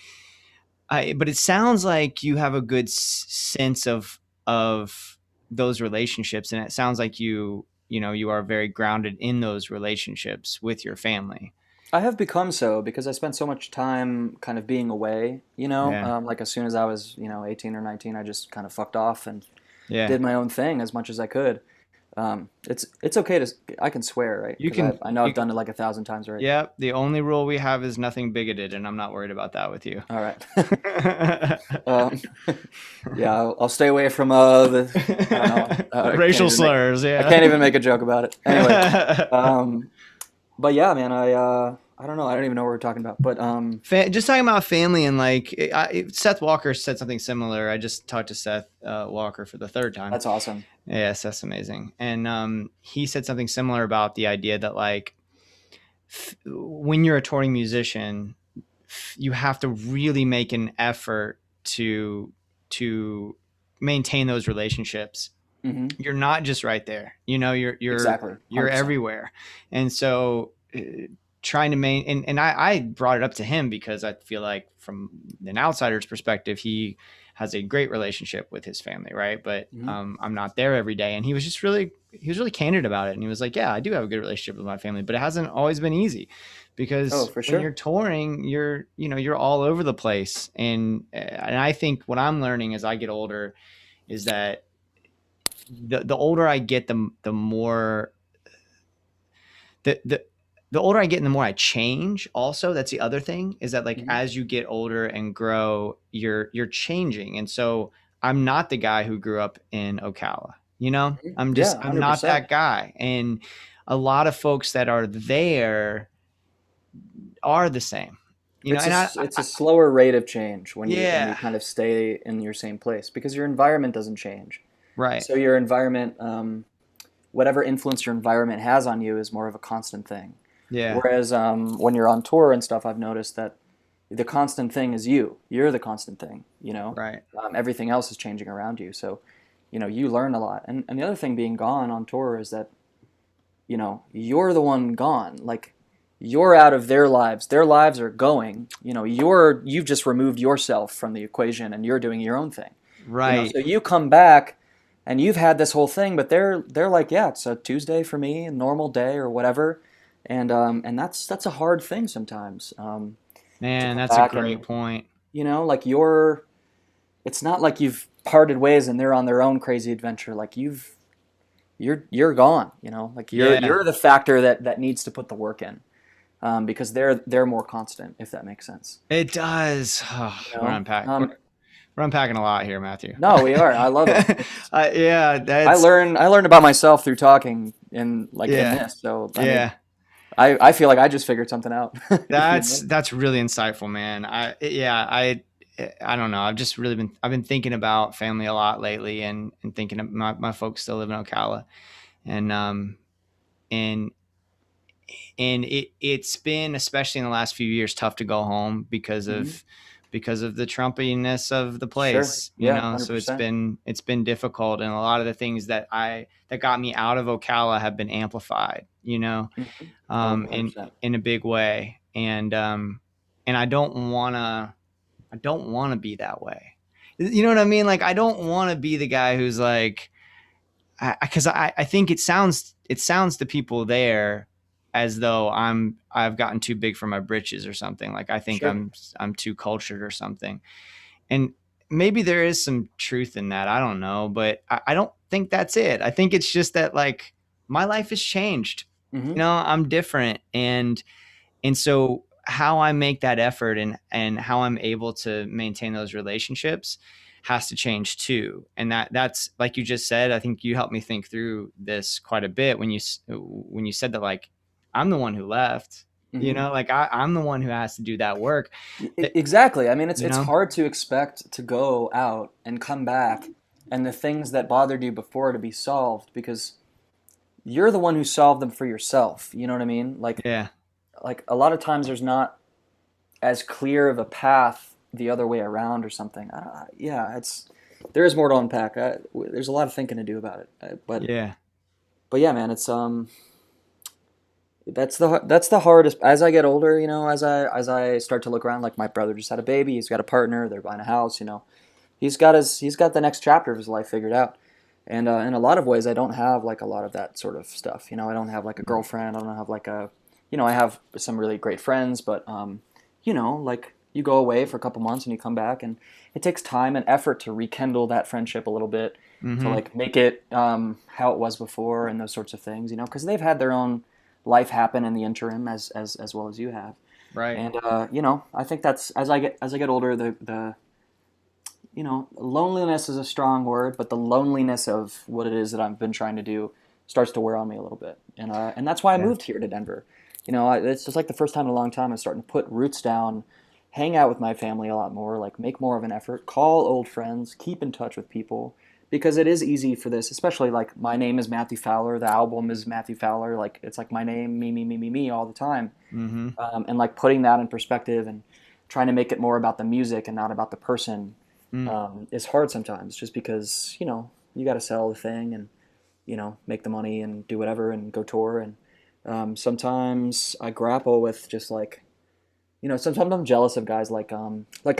but it sounds like you have a good sense of those relationships, and it sounds like you are very grounded in those relationships with your family. I have become so because I spent so much time kind of being away, Yeah. like as soon as I was, 18 or 19, I just kind of fucked off and Yeah. did my own thing as much as I could. It's okay I can swear, right? You can. I know I've done it like 1,000 times already. Yeah. The only rule we have is nothing bigoted, and I'm not worried about that with you. All right. Yeah, I'll stay away from the I don't know, racial slurs. Yeah. I can't even make a joke about it. Anyway, but yeah, man, I don't know. I don't even know what we're talking about. But just talking about family and Seth Walker said something similar. I just talked to Seth Walker for the third time. That's awesome. Yes, that's amazing. And he said something similar about the idea that when you're a touring musician, you have to really make an effort to maintain those relationships. Mm-hmm. You're not just right there. You're exactly. You're everywhere. And so trying to and I brought it up to him because I feel like from an outsider's perspective, he has a great relationship with his family, right? But I'm not there every day. And he was really candid about it. And he was like, yeah, I do have a good relationship with my family, but it hasn't always been easy because when you're touring, you're all over the place. And I think what I'm learning as I get older is that the older I get, the more the older I get and the more I change. Also, that's the other thing is that as you get older and grow, you're changing. And so I'm not the guy who grew up in Ocala. I'm not that guy. And a lot of folks that are there are the same. It's a slower rate of change when you kind of stay in your same place because your environment doesn't change. Right. So your environment, whatever influence your environment has on you is more of a constant thing. Yeah. Whereas when you're on tour and stuff, I've noticed that the constant thing is you. You're the constant thing, you know? Right. Everything else is changing around you. So, you know, you learn a lot. And the other thing being gone on tour is that, you know, you're the one gone. Like, you're out of their lives. Their lives are going. You know, you've just removed yourself from the equation and you're doing your own thing. You know, Right. so you come back and you've had this whole thing, but they're like, yeah, it's a Tuesday for me, a normal day or whatever. And that's a hard thing sometimes. To Man, come that's a back great and, point. you know, like it's not like you've parted ways and they're on their own crazy adventure. Like you're gone, you know, like Yeah, you're the factor that needs to put the work in, because they're more constant, if that makes sense. it does. Oh, You know, we're unpacking a lot here, Matthew. no, we are. I love it. Yeah, I that's learn about myself through talking in yeah, this. So I mean, yeah. I feel like I just figured something out. You That's know? that's really insightful, man. I don't know. I've been thinking about family a lot lately, and thinking of my folks still live in Ocala, and and it's been, especially in the last few years, tough to go home Mhm. because of the Trumpiness of the Sure. place, you Yeah. know. So 100%. it's been difficult, and a lot of the things that got me out of Ocala have been amplified, you know, Mhm. Oh, in 100%. a big way, and I don't wanna be that way. You know what I mean? Like, I don't wanna be the guy who's like, because I think it sounds to people there as though I've gotten too big for my britches or something. Like, I think Sure. I'm too cultured or something. And maybe there is some truth in that. I don't know, but I don't think that's it. I think it's just that, like, my life has changed. You Hmm. know, I'm different, and so how I make that effort and how I'm able to maintain those relationships has to change too. And that's like you just said. I think you helped me think through this quite a bit when you said that, like, I'm the one who left. You Hmm. know, like, I'm the one who has to do that work. That, Exactly. I mean, you it's know, hard to expect to go out and come back and the things that bothered you before to be solved because you're the one who solved them for yourself. You know what I mean? yeah, Like a lot of times there's not as clear of a path the other way around or something. Yeah, there is more to unpack. There's a lot of thinking to do about it. yeah, But yeah, man, it's that's the hardest. As I get older, you know, as I start to look around, like my brother just had a baby, he's got a partner, they're buying a house, you know, he's got the next chapter of his life figured out. And in a lot of ways, I don't have like a lot of that sort of stuff. You know, I don't have like a girlfriend. I don't have like a, you know, I have some really great friends, but you know, like you go away for a couple months and you come back, and it takes time and effort to rekindle that friendship a little bit, to mm-hmm, like make it how it was before and those sorts of things. You know, because they've had their own life happen in the interim as well as you have. right, And you know, I think that's as I get older, the you know, loneliness is a strong word, but the loneliness of what it is that I've been trying to do starts to wear on me a little bit, and that's why I yeah, moved here to Denver. You know, it's just like the first time in a long time I'm starting to put roots down, hang out with my family a lot more, like make more of an effort, call old friends, keep in touch with people, because it is easy for this, especially like my name is Matthew Fowler, the album is Matthew Fowler, like it's like my name, me all the time, mm-hmm, and like putting that in perspective and trying to make it more about the music and not about the person mm, is hard sometimes just because, you know, you got to sell the thing and, you know, make the money and do whatever and go tour. And sometimes I grapple with just like, you know, sometimes I'm jealous of guys like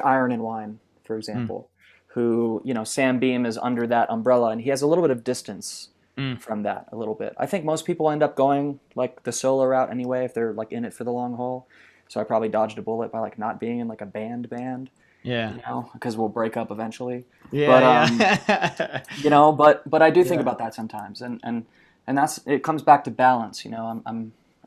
Iron and Wine, for mm, example, who, you know, Sam Beam is under that umbrella and he has a little bit of distance mm. from that a little bit. I think most people end up going like the solo route anyway if they're like in it for the long haul. So I probably dodged a bullet by like not being in like a band, Yeah, you know, because we'll break up eventually. But yeah, yeah, you know, but I do think yeah, about that sometimes, and that's it comes back to balance. You know,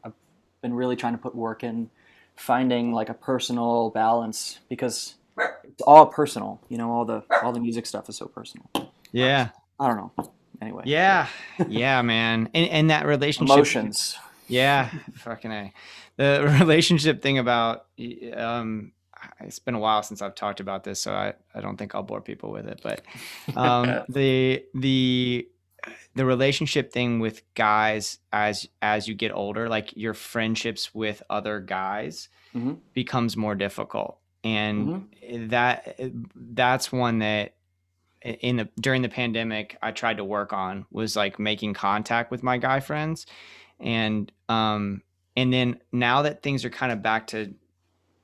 I've been really trying to put work in finding like a personal balance because it's all personal. You know, all the music stuff is so personal. yeah. I don't know. Anyway, Yeah, yeah, man, and that relationship. emotions. Yeah, fucking A. The relationship thing about, it's been a while since I've talked about this, so I don't think I'll bore people with it. But the relationship thing with guys as you get older, like your friendships with other guys Mm-hmm. becomes more difficult, and Mm-hmm. that's one that during the pandemic I tried to work on, was like making contact with my guy friends. And then now that things are kind of back to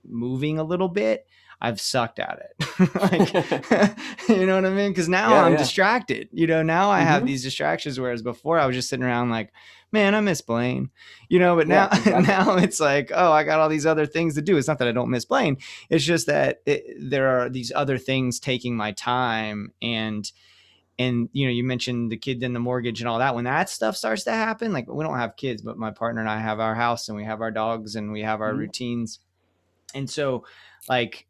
moving a little bit, I've sucked at it. Like, you know what I mean? Because now Yeah, I'm yeah. distracted. Now I have Mm-hmm. these distractions, whereas before I was just sitting around like, man, I miss Blaine. But Yeah, now exactly. now it's like, oh, I got all these other things to do. It's not that I don't miss Blaine. It's just that there are these other things taking my time. And you mentioned the kid and the mortgage and all that. When that stuff starts to happen, like, we don't have kids, but my partner and I have our house and we have our dogs and we have our Mm-hmm. routines. And so, like,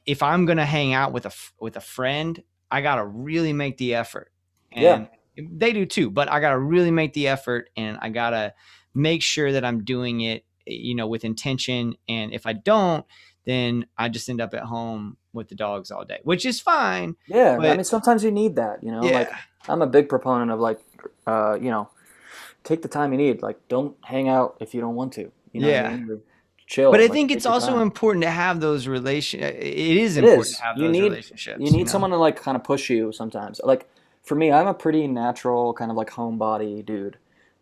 if I'm gonna hang out with a friend, I gotta really make the effort, Yeah. and they do too. But I gotta really make the effort, and I gotta make sure that I'm doing it, with intention. And if I don't, then I just end up at home with the dogs all day, which is fine. Yeah. I But mean, sometimes you need that, like yeah, I'm a big proponent of like, take the time you need. Like, don't hang out if you don't want to. You know what I yeah. mean? Or But chill. I Like, think take it's your also time. important to have those it is It important to is. have You those need you relationships, need someone to like kind of push you sometimes. Like for me, I'm a pretty natural kind of like homebody dude.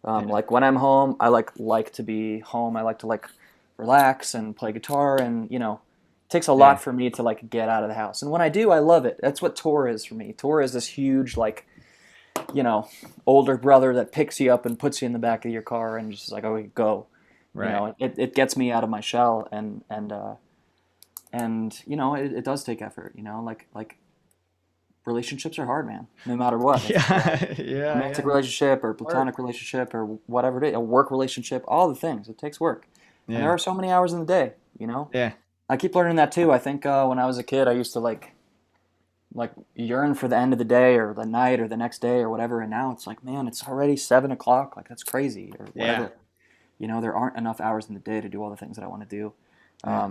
Yeah. Like when I'm home, I like to be home. I like to like relax and play guitar, and it takes a Yeah. lot for me to like get out of the house. And when I do, I love it. That's what tour is for me. Tour is this huge like you know older brother that picks you up and puts you in the back of your car and just like, okay, go. Right. It gets me out of my shell, and it does take effort. Like relationships are hard, man, no matter what. If it's a Yeah. Yeah. romantic Yeah. relationship or Work. platonic relationship or whatever it is, a work relationship, all the things, it takes work. And there Yeah. are so many hours in the day. Yeah. I keep learning that too. I think when I was a kid, I used to like yearn for the end of the day or the night or the next day or whatever, and now it's like, man, it's already 7 o'clock. Like, that's crazy, or Yeah. whatever. There aren't enough hours in the day to do all the things that I want to do. Yeah.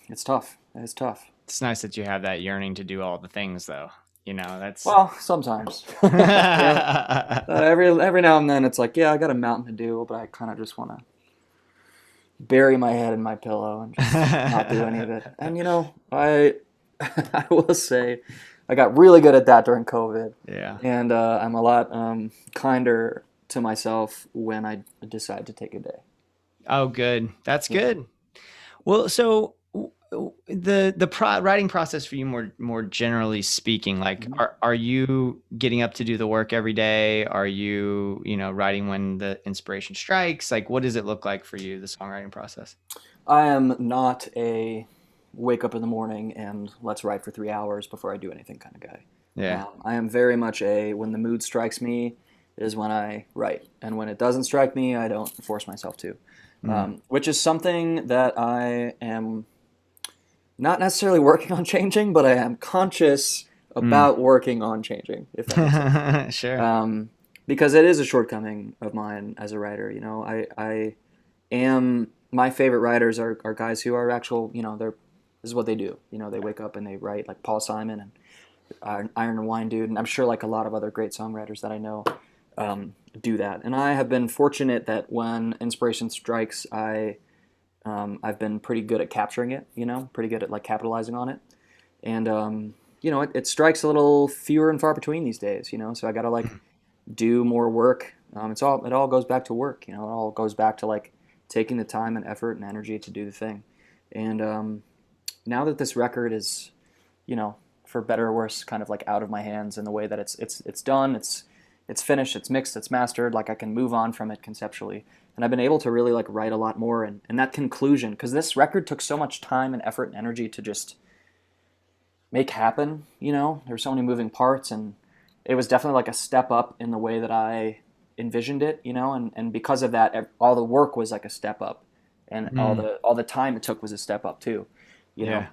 It's tough. It's tough. It's nice that you have that yearning to do all the things, though. That's. Well, sometimes. Yeah. Every now and then, it's like, yeah, I got a mountain to do, but I kind of just want to bury my head in my pillow and just not do any of it. And I I will say, I got really good at that during COVID, Yeah. and I'm a lot kinder to myself when I decide to take a day. Oh, good. That's Yeah. good. Well, so the writing process for you, more generally speaking, like, Mhm. are you getting up to do the work every day? Are you writing when the inspiration strikes? Like, what does it look like for you, the songwriting process? I am not a wake up in the morning and let's write for 3 hours before I do anything kind of guy. Yeah. I am very much a when the mood strikes me is when I write, and when it doesn't strike me, I don't force myself to. Mm. Which is something that I am not necessarily working on changing, but I am conscious Mm. about working on changing, if that makes sense. Sure. Because it is a shortcoming of mine as a writer. I am my favorite writers are guys who are actual. This is what they do. They wake up and they write, like Paul Simon and Iron and Wine Dude, and I'm sure like a lot of other great songwriters that I know do that. And I have been fortunate that when inspiration strikes, I've been pretty good at capturing it. Pretty good at like capitalizing on it. And it strikes a little fewer and far between these days. So I got to like do more work. It all goes back to work. It all goes back to like taking the time and effort and energy to do the thing. And now that this record is, for better or worse, kind of like out of my hands in the way that it's done, it's finished, it's mixed, it's mastered, like I can move on from it conceptually. And I've been able to really like write a lot more, and that conclusion, because this record took so much time and effort and energy to just make happen. There were so many moving parts, and it was definitely like a step up in the way that I envisioned it. And because of that, all the work was like a step up, and Mm. all the time it took was a step up too. Yeah.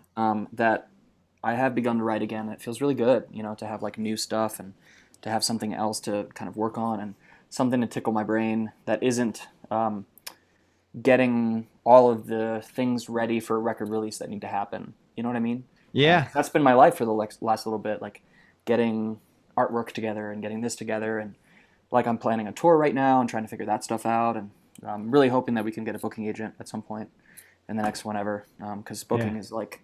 That I have begun to write again. It feels really good, to have like new stuff and to have something else to kind of work on and something to tickle my brain that isn't getting all of the things ready for a record release that need to happen. You know what I mean? Yeah. That's been my life for the last little bit, like getting artwork together and getting this together. And like I'm planning a tour right now and trying to figure that stuff out. And I'm really hoping that we can get a booking agent at some point in the next whenever, because booking is like,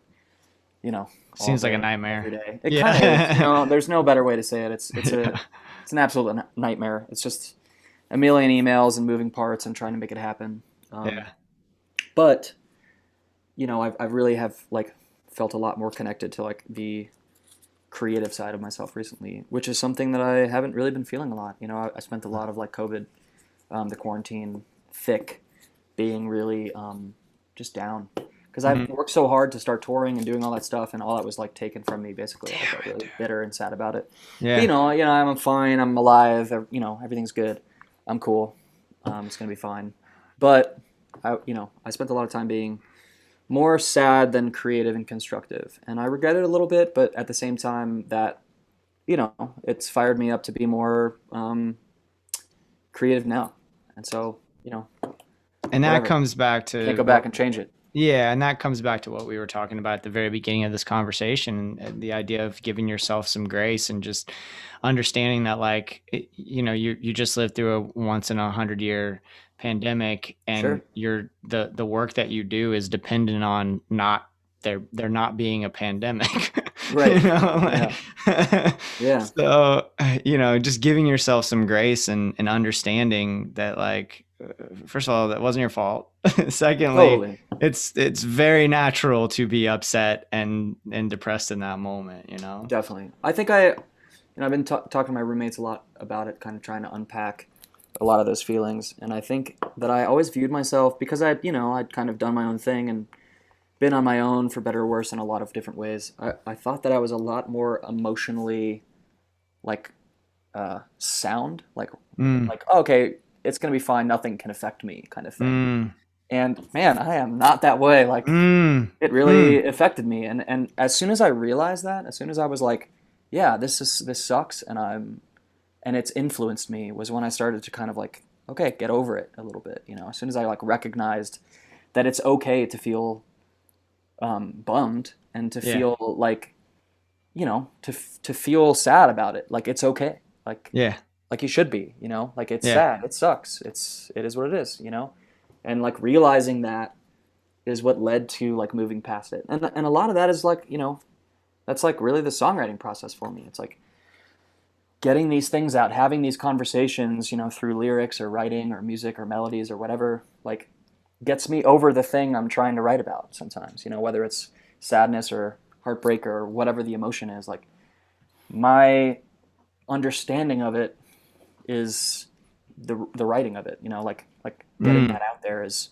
you know, Seems like a every nightmare. day. It kind of is. You know, there's no better way to say it. It's it's an absolute nightmare. It's just a million emails and moving parts and trying to make it happen. Yeah. But you know, I really have like felt a lot more connected to like the creative side of myself recently, which is something that I haven't really been feeling a lot. You know, I spent a lot of like COVID, the quarantine thick, being really just down. Because I've worked so hard to start touring and doing all that stuff, and all that was like taken from me. Basically, I felt really bitter and sad about it. Yeah. But, you know, I'm fine. I'm alive. You know, everything's good. I'm cool. It's gonna be fine. But I spent a lot of time being more sad than creative and constructive, and I regret it a little bit. But at the same time, that it's fired me up to be more creative now. And so, And that whatever. comes back to Can't go back and change it. Yeah, and that comes back to what we were talking about at the very beginning of this conversation, and the idea of giving yourself some grace and just understanding that, like, you just lived through a once in 100-year pandemic, and Sure. the work that you do is dependent on there not being a pandemic. Right. Yeah. So, just giving yourself some grace and understanding that, like, first of all, that wasn't your fault. Secondly, Totally. it's very natural to be upset and depressed in that moment, Definitely. I think I've been talking to my roommates a lot about it, kind of trying to unpack a lot of those feelings. And I think that I always viewed myself, because I'd kind of done my own thing and been on my own for better or worse in a lot of different ways. I thought that I was a lot more emotionally like sound, like oh, okay, it's gonna be fine, nothing can affect me, kind of thing. And man, I am not that way. Like it really affected me. And as soon as I realized that, as soon as I was like, yeah, this sucks, and it's influenced me, was when I started to kind of like, okay, get over it a little bit. As soon as I like recognized that it's okay to feel bummed and to feel like, to feel sad about it. Like it's okay. Like you should be. Like it's sad. It sucks. It is what it is. And like realizing that is what led to like moving past it. And a lot of that is like, that's like really the songwriting process for me. It's like getting these things out, having these conversations, through lyrics or writing or music or melodies or whatever, like gets me over the thing I'm trying to write about sometimes, whether it's sadness or heartbreak or whatever the emotion is. Like my understanding of it is the writing of it, like getting that out there is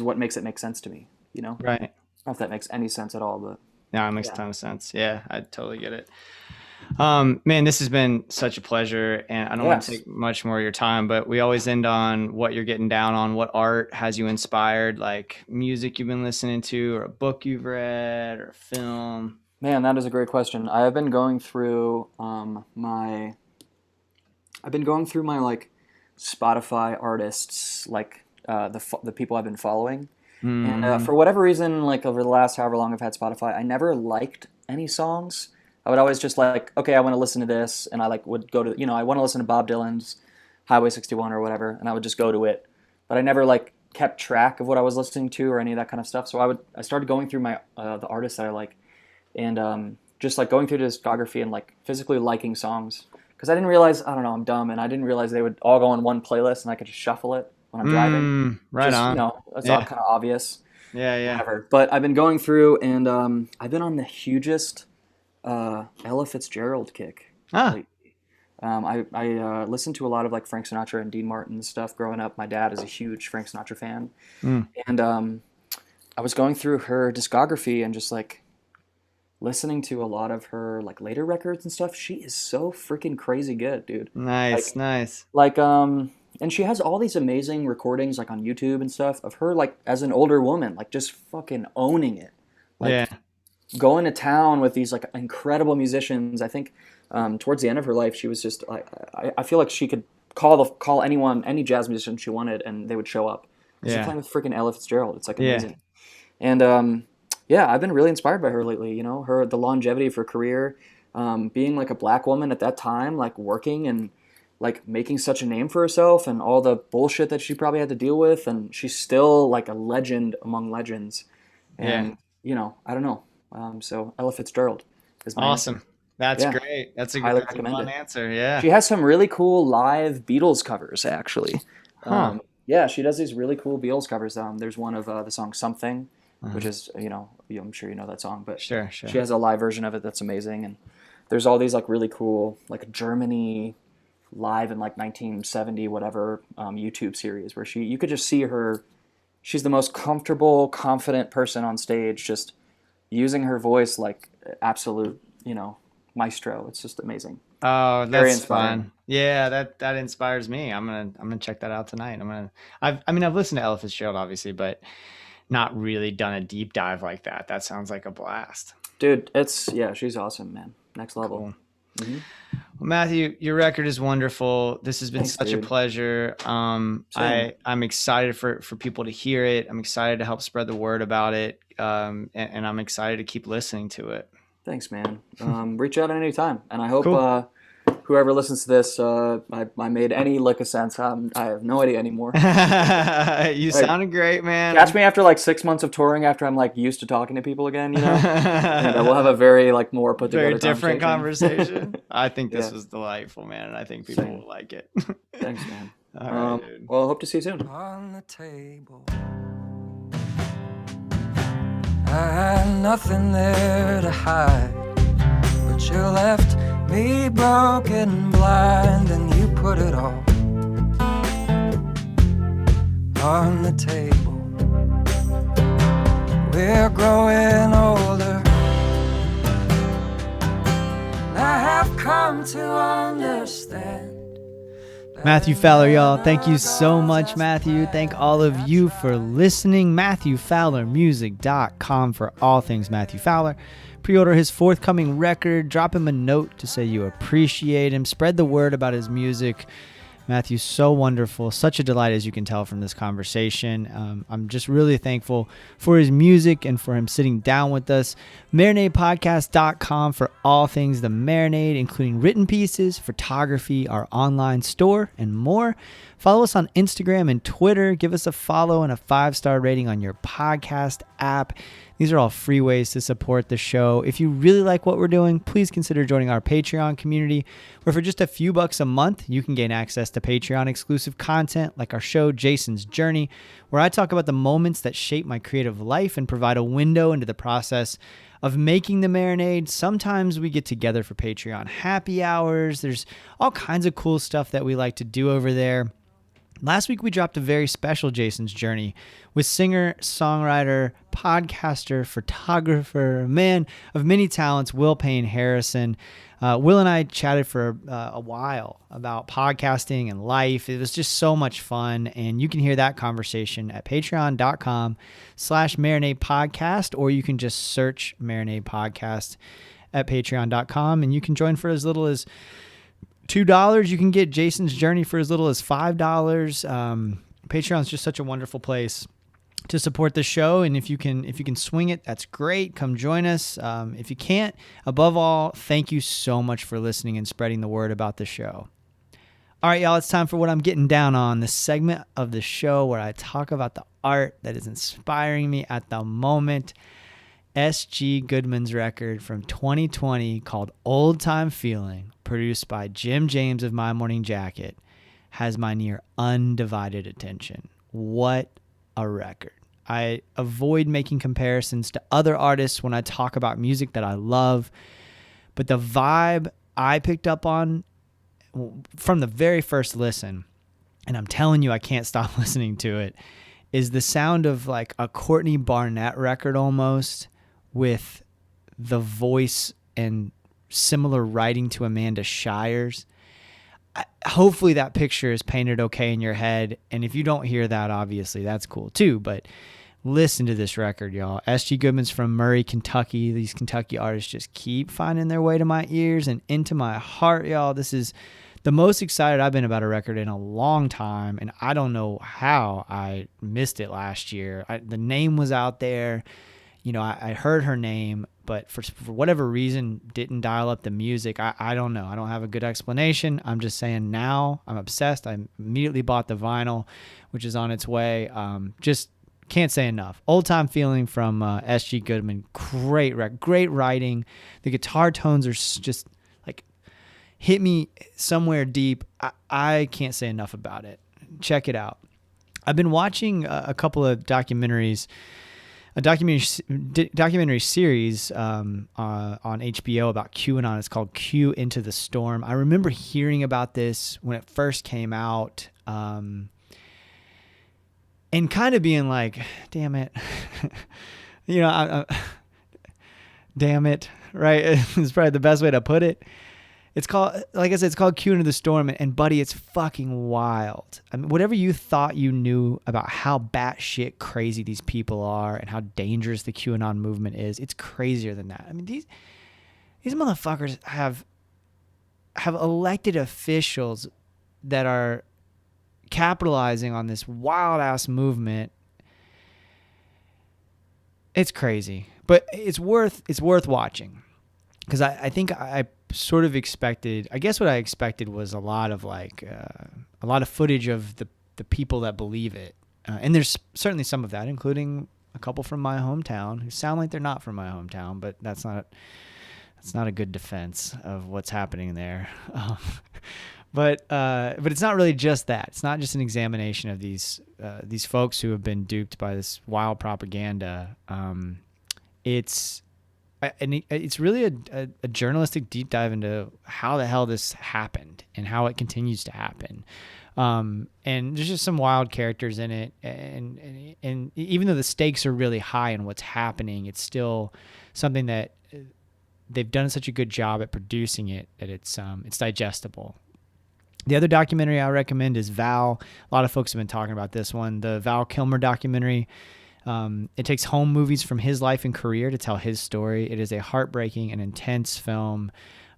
what makes it make sense to me, Right. I don't know if that makes any sense at all, but no, it makes a ton of sense. Yeah, I totally get it. Man, this has been such a pleasure, and I don't want to take much more of your time, but we always end on what you're getting down on. What art has you inspired, like music you've been listening to, or a book you've read, or a film? Man, that is a great question. I have been going through my like Spotify artists, like the people I've been following. And for whatever reason, like over the last however long I've had Spotify, I never liked any songs. I would always just like, okay, I want to listen to this, and I like would go to, I want to listen to Bob Dylan's Highway 61 or whatever, and I would just go to it. But I never like kept track of what I was listening to or any of that kind of stuff. So I started going through my the artists that I like, and just like going through the discography and like physically liking songs, because I didn't realize, I don't know, I'm dumb, and I didn't realize they would all go in one playlist and I could just shuffle it when I'm driving. Right just, on. It's all kind of obvious. Yeah. Whatever. But I've been going through, and I've been on the hugest Ella Fitzgerald kick lately. I listened to a lot of like Frank Sinatra and Dean Martin stuff growing up. My dad is a huge Frank Sinatra fan, and I was going through her discography and just like listening to a lot of her like later records and stuff. She is so freaking crazy good, dude. Nice. Like and she has all these amazing recordings like on YouTube and stuff of her like as an older woman, like just fucking owning it. Like going to town with these like incredible musicians. I think towards the end of her life, she was just like, I feel like she could call anyone, any jazz musician she wanted, and they would show up. She's Yeah. playing with freaking Ella Fitzgerald. It's like Yeah. amazing. And yeah, I've been really inspired by her lately. You know, the longevity of her career, being like a black woman at that time, like working and like making such a name for herself, and all the bullshit that she probably had to deal with, and she's still like a legend among legends. And you know, I don't know. So Ella Fitzgerald is my answer. Awesome. That's Yeah. great. That's Highly a recommend fun it. answer. Yeah. She has some really cool live Beatles covers, actually. Huh. Yeah, she does these really cool Beatles covers. There's one of the song "Something," which is, you know, I'm sure you know that song, but Sure. she has a live version of it that's amazing. And there's all these like really cool, like Germany live in like 1970 whatever YouTube series where you could just see her. She's the most comfortable, confident person on stage, just using her voice like absolute, you know, maestro. It's just amazing. Oh, Very that's inspiring. fun. Yeah, that inspires me. I'm gonna check that out tonight. I've listened to Ella Fitzgerald obviously, but not really done a deep dive like that. That sounds like a blast. Dude, she's awesome, man. Next level. Cool. Well, Matthew, your record is wonderful. This has been Thanks, such a dude. pleasure. Same. I'm excited for people to hear it. I'm excited to help spread the word about it. And I'm excited to keep listening to it. Thanks, man. Reach out at any time, and I hope Cool. Whoever listens to this, I made any lick of sense. I have no idea anymore. You sounded great, man. Catch me after like 6 months of touring, after I'm like used to talking to people again, you know, and we'll have a very like more put together, Very different conversation. I think this Yeah. was delightful, man, and I think people Same. will like it. Thanks, man. All right, dude. Well, hope to see you soon. On the table, I had nothing there to hide, but you left me broken and blind, and you put it all on the table. We're growing older, and I have come to understand. Matthew Fowler, y'all. Thank you so much, Matthew. Thank all of you for listening. MatthewFowlerMusic.com for all things Matthew Fowler. Pre-order his forthcoming record. Drop him a note to say you appreciate him. Spread the word about his music. Matthew's so wonderful. Such a delight, as you can tell from this conversation. I'm just really thankful for his music and for him sitting down with us. MarinadePodcast.com for all things The Marinade, including written pieces, photography, our online store, and more. Follow us on Instagram and Twitter. Give us a follow and a 5-star rating on your podcast app. These are all free ways to support the show. If you really like what we're doing, please consider joining our Patreon community, where for just a few bucks a month, you can gain access to Patreon exclusive content like our show, Jason's Journey, where I talk about the moments that shape my creative life and provide a window into the process of making the Marinade. Sometimes we get together for Patreon happy hours. There's all kinds of cool stuff that we like to do over there. Last week, we dropped a very special Jason's Journey with singer, songwriter, podcaster, photographer, man of many talents, Will Payne Harrison. Will and I chatted for a while about podcasting and life. It was just so much fun, and you can hear that conversation at patreon.com/Marinade Podcast, or you can just search Marinade Podcast at patreon.com, and you can join for as little as $2. You can get Jason's Journey for as little as $5. Patreon's just such a wonderful place to support the show, and if you can swing it, that's great. Come join us. If you can't, above all, thank you so much for listening and spreading the word about the show. All right, y'all, it's time for What I'm Getting Down On, the segment of the show where I talk about the art that is inspiring me at the moment. S.G. Goodman's record from 2020 called Old Time Feeling, produced by Jim James of My Morning Jacket, has my near undivided attention. What a record. I avoid making comparisons to other artists when I talk about music that I love, but the vibe I picked up on from the very first listen, and I'm telling you I can't stop listening to it, is the sound of like a Courtney Barnett record almost, with the voice and similar writing to Amanda Shires. Hopefully that picture is painted okay in your head. And if you don't hear that, obviously that's cool too. But listen to this record, y'all. S.G. Goodman's from Murray, Kentucky. These Kentucky artists just keep finding their way to my ears and into my heart, y'all. This is the most excited I've been about a record in a long time, and I don't know how I missed it last year. The name was out there. I heard her name, but for whatever reason, didn't dial up the music. I don't know. I don't have a good explanation. I'm just saying now I'm obsessed. I immediately bought the vinyl, which is on its way. Just can't say enough. Old Time Feeling from S.G. Goodman. Great record. Great writing. The guitar tones are just like hit me somewhere deep. I can't say enough about it. Check it out. I've been watching a couple of documentaries. A documentary series on HBO about QAnon. It's called Q Into the Storm. I remember hearing about this when it first came out, and kind of being like, damn it. Damn it, right? It's probably the best way to put it. It's called, like I said, it's called Q Into the Storm, and buddy, it's fucking wild. I mean, whatever you thought you knew about how batshit crazy these people are and how dangerous the QAnon movement is, it's crazier than that. I mean, these motherfuckers have elected officials that are capitalizing on this wild ass movement. It's crazy, but it's worth watching, because I think I sort of expected, I guess what I expected was a lot of footage of the people that believe it. And there's certainly some of that, including a couple from my hometown who sound like they're not from my hometown, but that's not a good defense of what's happening there. But it's not really just that. It's not just an examination of these folks who have been duped by this wild propaganda. It's really a journalistic deep dive into how the hell this happened and how it continues to happen. And there's just some wild characters in it. And even though the stakes are really high in what's happening, it's still something that they've done such a good job at producing it that it's digestible. The other documentary I recommend is Val. A lot of folks have been talking about this one, the Val Kilmer documentary. It takes home movies from his life and career to tell his story. It is a heartbreaking and intense film.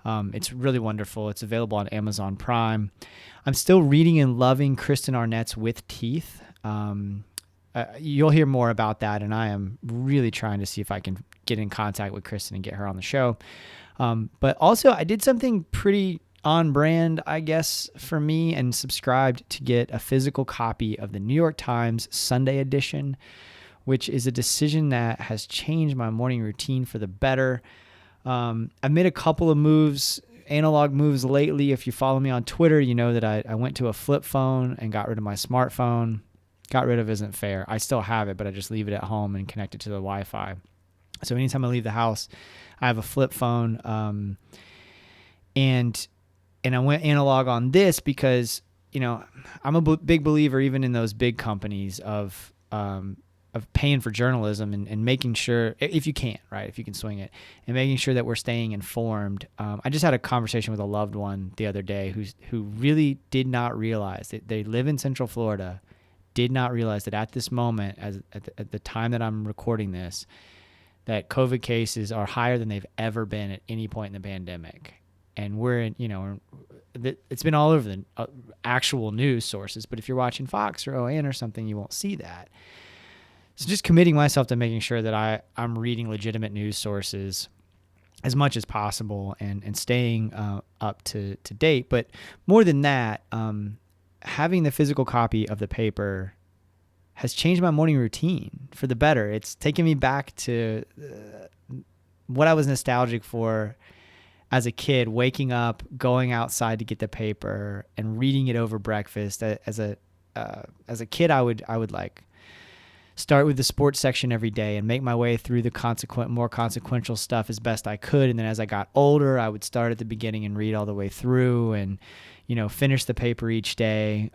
It's really wonderful. It's available on Amazon Prime. I'm still reading and loving Kristen Arnett's With Teeth. You'll hear more about that, and I am really trying to see if I can get in contact with Kristen and get her on the show. But also, I did something pretty on brand, I guess, for me, and subscribed to get a physical copy of the New York Times Sunday edition, which is a decision that has changed my morning routine for the better. I've made a couple of analog moves lately. If you follow me on Twitter, you know that I went to a flip phone and got rid of my smartphone. Got rid of isn't fair. I still have it, but I just leave it at home and connect it to the Wi-Fi. So anytime I leave the house, I have a flip phone. And I went analog on this because, I'm a big believer, even in those big companies, of paying for journalism and making sure, if you can, right, if you can swing it, and making sure that we're staying informed. I just had a conversation with a loved one the other day who really did not realize that they live in Central Florida, did not realize that at this moment, at the time that I'm recording this, that COVID cases are higher than they've ever been at any point in the pandemic. And we're in, it's been all over the actual news sources, but if you're watching Fox or OAN or something, you won't see that. So just committing myself to making sure that I'm reading legitimate news sources as much as possible and staying up to date. But more than that, having the physical copy of the paper has changed my morning routine for the better. It's taken me back to what I was nostalgic for as a kid, waking up, going outside to get the paper and reading it over breakfast. As a kid, I would like start with the sports section every day and make my way through the more consequential stuff as best I could. And then as I got older, I would start at the beginning and read all the way through and, finish the paper each day.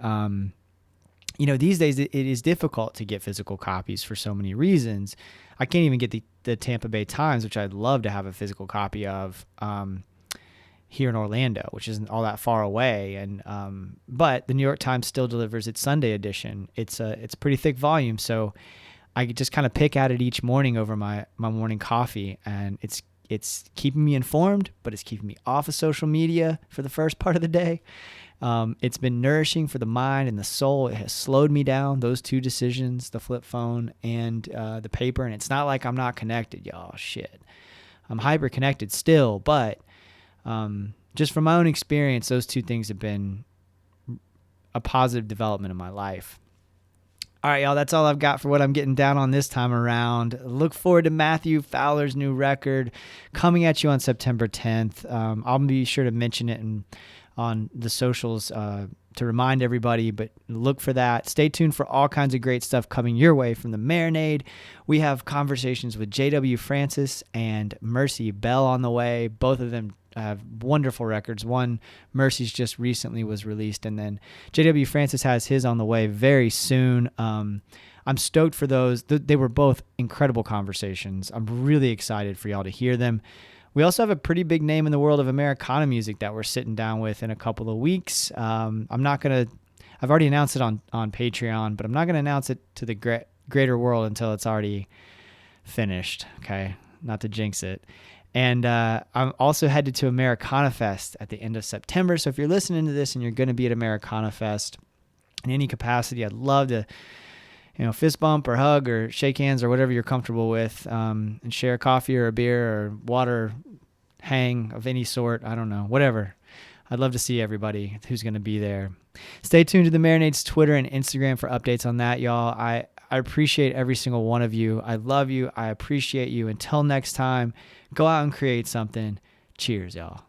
These days it is difficult to get physical copies for so many reasons. I can't even get the Tampa Bay Times, which I'd love to have a physical copy of, here in Orlando, which isn't all that far away. And but the New York Times still delivers its Sunday edition. It's pretty thick volume, so I just kind of pick at it each morning over my morning coffee, and It's keeping me informed, but it's keeping me off of social media for the first part of the day. It's been nourishing for the mind and the soul. It has slowed me down, those two decisions, the flip phone and the paper. And it's not like I'm not connected, y'all. Shit. I'm hyper connected still, but just from my own experience, those two things have been a positive development in my life. All right, y'all, that's all I've got for what I'm getting down on this time around. Look forward to Matthew Fowler's new record coming at you on September 10th. I'll be sure to mention it on the socials to remind everybody, but look for that. Stay tuned for all kinds of great stuff coming your way from the Marinade. We have conversations with J.W. Francis and Mercy Bell on the way. Both of them have wonderful records. One, Mercy's just recently was released, and then J.W. Francis has his on the way very soon. I'm stoked for those. They were both incredible conversations. I'm really excited for y'all to hear them. We also have a pretty big name in the world of Americana music that we're sitting down with in a couple of weeks. I've already announced it on Patreon, but I'm not going to announce it to the greater world until it's already finished. Okay. Not to jinx it. And I'm also headed to Americana Fest at the end of September. So if you're listening to this and you're going to be at Americana Fest in any capacity, I'd love to, fist bump or hug or shake hands or whatever you're comfortable with, and share a coffee or a beer or water hang of any sort. I don't know, whatever. I'd love to see everybody who's going to be there. Stay tuned to the Marinade's Twitter and Instagram for updates on that, y'all. I appreciate every single one of you. I love you. I appreciate you. Until next time, go out and create something. Cheers, y'all.